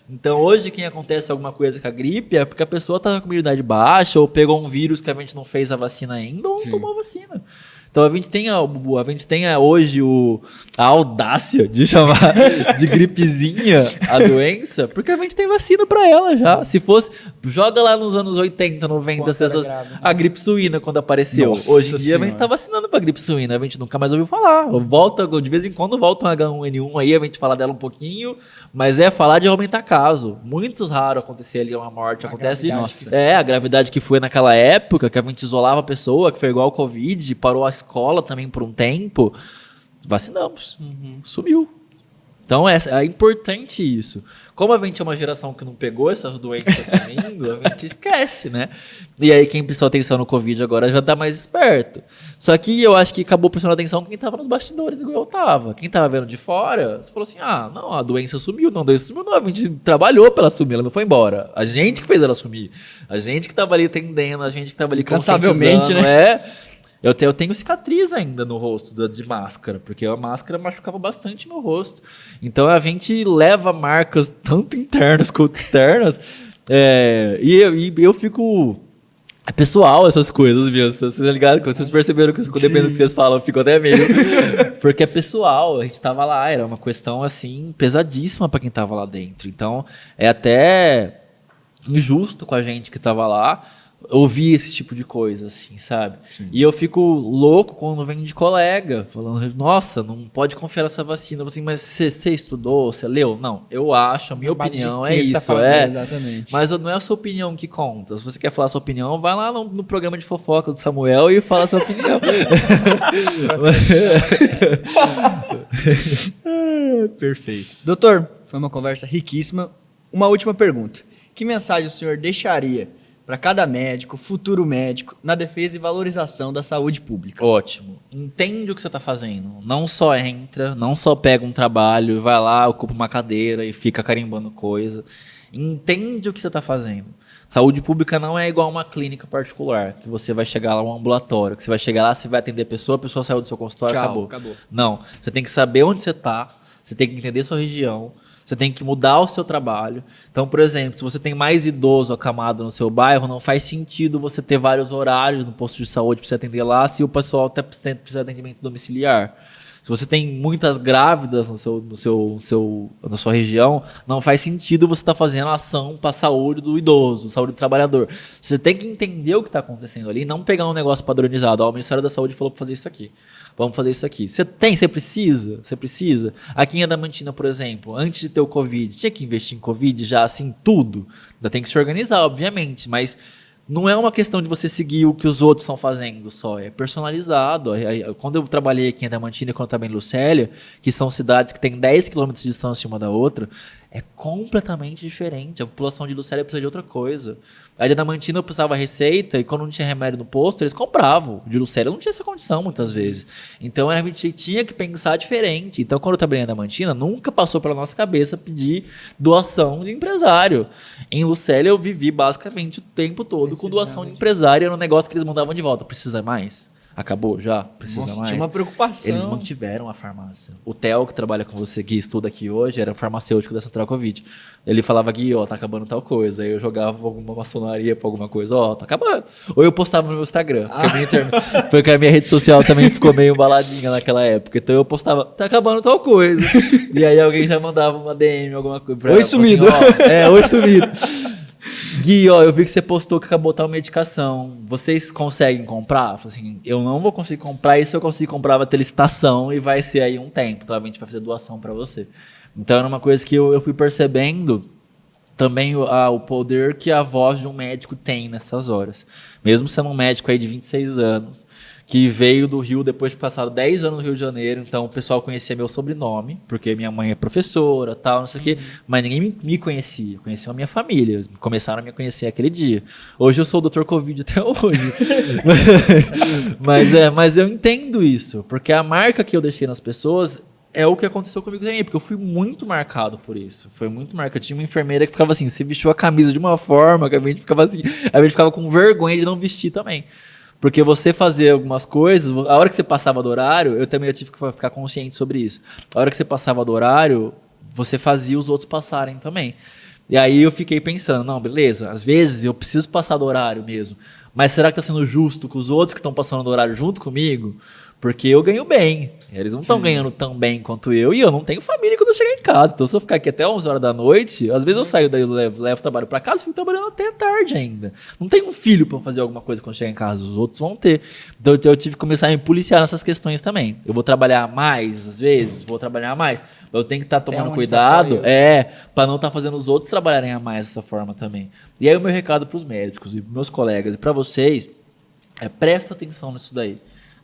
Então hoje quem acontece alguma coisa com a gripe é porque a pessoa tá com imunidade baixa ou pegou um vírus que a gente não fez a vacina ainda ou não tomou a vacina. Então a gente tem hoje a audácia de chamar de gripezinha a doença, porque a gente tem vacina para ela já. Se fosse, joga lá nos anos 80, 90, a gripe suína quando apareceu.
Nossa
Hoje em dia
Senhora.
a gente tá vacinando para gripe suína, a gente nunca mais ouviu falar. De vez em quando volta um H1N1 aí, a gente fala dela um pouquinho, mas é falar de aumentar caso. Muito raro acontecer ali uma morte. Acontece, a gravidade que foi naquela época, que a gente isolava a pessoa, que foi igual ao Covid, parou a escola também por um tempo, vacinamos. Sumiu. Então é importante isso. Como a gente é uma geração que não pegou essas doenças sumindo, a gente esquece, né? E aí quem prestou atenção no Covid agora já tá mais esperto. Só que eu acho que acabou prestando atenção quem tava nos bastidores, igual eu tava. Quem tava vendo de fora, você falou assim, não, a doença sumiu. Não, a doença sumiu não, a gente trabalhou pra ela sumir, ela não foi embora. A gente que fez ela sumir. A gente que tava ali atendendo, a gente que tava ali
Incansavelmente,
né? Eu tenho cicatriz ainda no rosto de máscara, porque a máscara machucava bastante meu rosto. Então a gente leva marcas tanto internas quanto externas. E eu fico... É pessoal essas coisas mesmo. Vocês estão ligados? Vocês perceberam que dependendo do que vocês falam, eu fico até meio... Porque é pessoal, a gente tava lá, era uma questão assim pesadíssima para quem tava lá dentro. Então é até injusto com a gente que tava lá ouvir esse tipo de coisa, assim, sabe? Sim. E eu fico louco quando vem de colega, falando, nossa, não pode confiar nessa vacina. Assim, mas você estudou, você leu? Não, eu acho, a minha opinião é isso.
Exatamente.
Mas não é a sua opinião que conta. Se você quer falar a sua opinião, vai lá no programa de fofoca do Samuel e fala a sua opinião.
Perfeito. Doutor, foi uma conversa riquíssima. Uma última pergunta. Que mensagem o senhor deixaria para cada médico, futuro médico, na defesa e valorização da saúde pública?
Ótimo. Entende o que você está fazendo. Não só entra, não só pega um trabalho e vai lá, ocupa uma cadeira e fica carimbando coisa. Entende o que você está fazendo. Saúde pública não é igual uma clínica particular, que você vai chegar lá, um ambulatório, que você vai chegar lá, você vai atender a pessoa saiu do seu consultório,
Tchau,
acabou. Não, você tem que saber onde você está, Você tem que entender sua região. Você tem que mudar o seu trabalho. Então, por exemplo, se você tem mais idoso acamado no seu bairro, não faz sentido você ter vários horários no posto de saúde para você atender lá, se o pessoal até precisa de atendimento domiciliar. Se você tem muitas grávidas na sua região, não faz sentido você estar fazendo ação para a saúde do idoso, saúde do trabalhador. Você tem que entender o que está acontecendo ali, não pegar um negócio padronizado. O Ministério da Saúde falou para fazer isso aqui. Vamos fazer isso aqui. Você precisa. Aqui em Adamantina, por exemplo, antes de ter o Covid, tinha que investir em Covid já assim, tudo. Ainda tem que se organizar, obviamente, mas não é uma questão de você seguir o que os outros estão fazendo só, é personalizado. Quando eu trabalhei aqui em Adamantina e quando eu trabalhei em Lucélia, que são cidades que têm 10 quilômetros de distância uma da outra, é completamente diferente. A população de Lucélia precisa de outra coisa. A de Adamantina eu precisava receita e quando não tinha remédio no posto, eles compravam. De Lucélia não tinha essa condição muitas vezes. Então a gente tinha que pensar diferente. Então quando eu trabalhei em Adamantina, nunca passou pela nossa cabeça pedir doação de empresário. Em Lucélia eu vivi basicamente o tempo todo com doação de empresário. Era um negócio que eles mandavam de volta. Precisa mais? Acabou já? Precisa mais?
Tinha uma preocupação.
Eles mantiveram a farmácia. O Theo, que trabalha com você, que estuda aqui hoje, era farmacêutico da Central Covid. Ele falava, Gui, ó, tá acabando tal coisa. Aí eu jogava alguma maçonaria pra alguma coisa, ó, tá acabando. Ou eu postava no meu Instagram. Porque a minha rede social também ficou meio embaladinha naquela época. Então eu postava, tá acabando tal coisa. E aí alguém já mandava uma DM, alguma coisa.
Oi, sumido.
Assim, oi, sumido. Gui, ó, eu vi que você postou que acabou tal medicação. Vocês conseguem comprar? Assim, eu não vou conseguir comprar. E se eu conseguir comprar, vai ter licitação e vai ser aí um tempo. Então a gente vai fazer doação para você. Então era uma coisa que eu fui percebendo também o poder que a voz de um médico tem nessas horas. Mesmo sendo um médico aí de 26 anos, que veio do Rio depois de passar 10 anos no Rio de Janeiro, então o pessoal conhecia meu sobrenome, porque minha mãe é professora, tal, não sei o quê, mas ninguém me conhecia, conheciam a minha família, eles começaram a me conhecer aquele dia. Hoje eu sou o Dr. Covid até hoje. mas eu entendo isso, porque a marca que eu deixei nas pessoas é o que aconteceu comigo também, porque eu fui muito marcado por isso. Foi muito marcado. Tinha uma enfermeira que ficava assim, você vestiu a camisa de uma forma que a gente ficava assim, a gente ficava com vergonha de não vestir também. Porque você fazer algumas coisas, a hora que você passava do horário, eu também tive que ficar consciente sobre isso. A hora que você passava do horário, você fazia os outros passarem também. E aí eu fiquei pensando, não, beleza, às vezes eu preciso passar do horário mesmo, mas será que está sendo justo com os outros que estão passando do horário junto comigo? Porque eu ganho bem, eles não estão ganhando tão bem quanto eu, e eu não tenho família quando eu chegar em casa. Então se eu ficar aqui até 11 horas da noite, às vezes eu saio daí, levo o trabalho para casa e fico trabalhando até tarde ainda. Não tenho um filho para fazer alguma coisa quando chegar em casa, os outros vão ter. Então eu tive que começar a me policiar nessas questões também. Eu vou trabalhar mais, às vezes, vou trabalhar mais, mas eu tenho que estar tomando cuidado, para não estar fazendo os outros trabalharem a mais dessa forma também. E aí o meu recado para os médicos e para meus colegas e para vocês presta atenção nisso daí.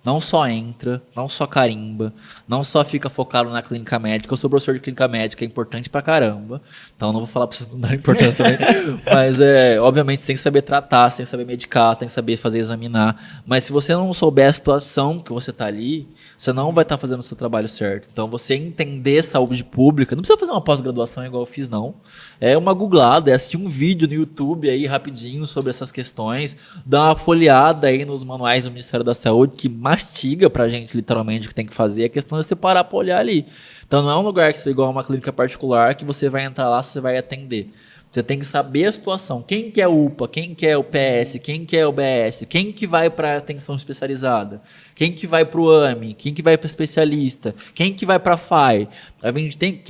Não só entra, não só carimba, não só fica focado na clínica médica. Eu sou professor de clínica médica, é importante pra caramba. Então não vou falar pra vocês não darem importância também. Mas obviamente você tem que saber tratar, você tem que saber medicar, tem que saber fazer examinar. Mas se você não souber a situação que você tá ali, você não vai estar fazendo o seu trabalho certo. Então você entender saúde pública, não precisa fazer uma pós-graduação igual eu fiz, não. É uma googlada, é assistir um vídeo no YouTube aí rapidinho sobre essas questões, dar uma folheada aí nos manuais do Ministério da Saúde que mastiga pra gente literalmente o que tem que fazer. A questão é você parar pra olhar ali. Então não é um lugar que é igual a uma clínica particular que você vai entrar lá, você vai atender. Você tem que saber a situação. Quem que é o UPA, quem que é o PS, quem que é o BS, quem que vai para atenção especializada, quem que vai para o AME, quem que vai para especialista, quem que vai para a FAI. A gente tem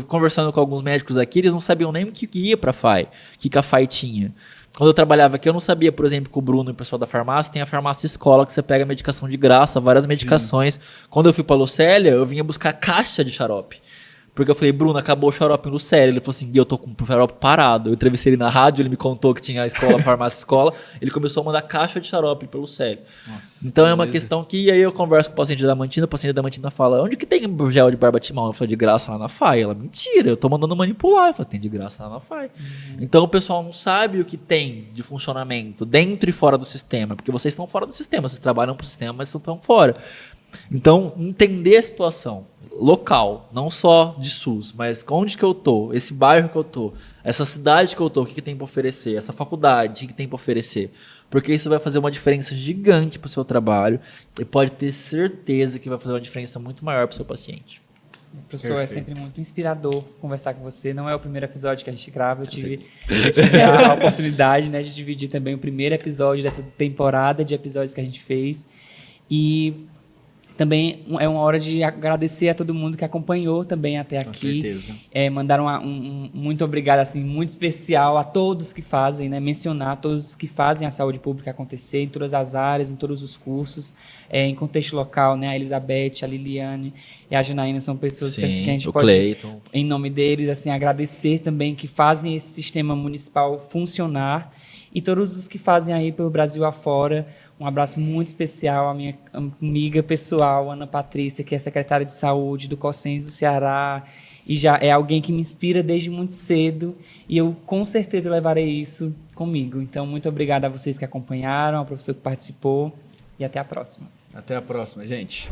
conversando com alguns médicos aqui, eles não sabiam nem o que ia para a FAI, o que a FAI tinha. Quando eu trabalhava aqui, eu não sabia, por exemplo, que o Bruno e o pessoal da farmácia tem a farmácia escola, que você pega medicação de graça, várias medicações. Sim. Quando eu fui para Lucélia, eu vinha buscar caixa de xarope. Porque eu falei, Bruno, acabou o xarope em Lucélia. Ele falou assim, eu tô com o xarope parado. Eu entrevistei ele na rádio, ele me contou que tinha a escola, a farmácia escola. Ele começou a mandar caixa de xarope para Lucélia. Nossa, então é uma questão que aí eu converso com o paciente da Adamantina fala, onde que tem gel de barbatimão? Eu falei, de graça lá na FAI. Ela, mentira, eu tô mandando manipular. Eu falei, tem de graça lá na FAI. Então o pessoal não sabe o que tem de funcionamento dentro e fora do sistema. Porque vocês estão fora do sistema, vocês trabalham pro sistema, mas vocês estão fora. Então, entender a situação local, não só de SUS, mas onde que eu tô, esse bairro que eu tô, essa cidade que eu tô, o que, que tem para oferecer, essa faculdade, o que, que tem para oferecer. Porque isso vai fazer uma diferença gigante para o seu trabalho e pode ter certeza que vai fazer uma diferença muito maior para o seu paciente.
Professor, é
Perfeito.
sempre muito inspirador conversar com você. Não é o primeiro episódio que a gente grava. Eu tive a oportunidade, né, de dividir também o primeiro episódio dessa temporada de episódios que a gente fez. E também é uma hora de agradecer a todo mundo que acompanhou também até aqui.
certeza.
Mandar um muito obrigado, assim, muito especial a todos que fazem, né? Mencionar todos que fazem a saúde pública acontecer em todas as áreas, em todos os cursos, em contexto local, né? A Elizabeth, a Liliane e a Janaína são pessoas que a gente
o
pode,
Cleiton.
em nome deles, assim, agradecer também, que fazem esse sistema municipal funcionar. E todos os que fazem aí pelo Brasil afora, um abraço muito especial à minha amiga pessoal, Ana Patrícia, que é secretária de saúde do COSENS do Ceará, e já é alguém que me inspira desde muito cedo, e eu com certeza levarei isso comigo. Então, muito obrigada a vocês que acompanharam, ao professor que participou, e até a próxima.
Até a próxima, gente.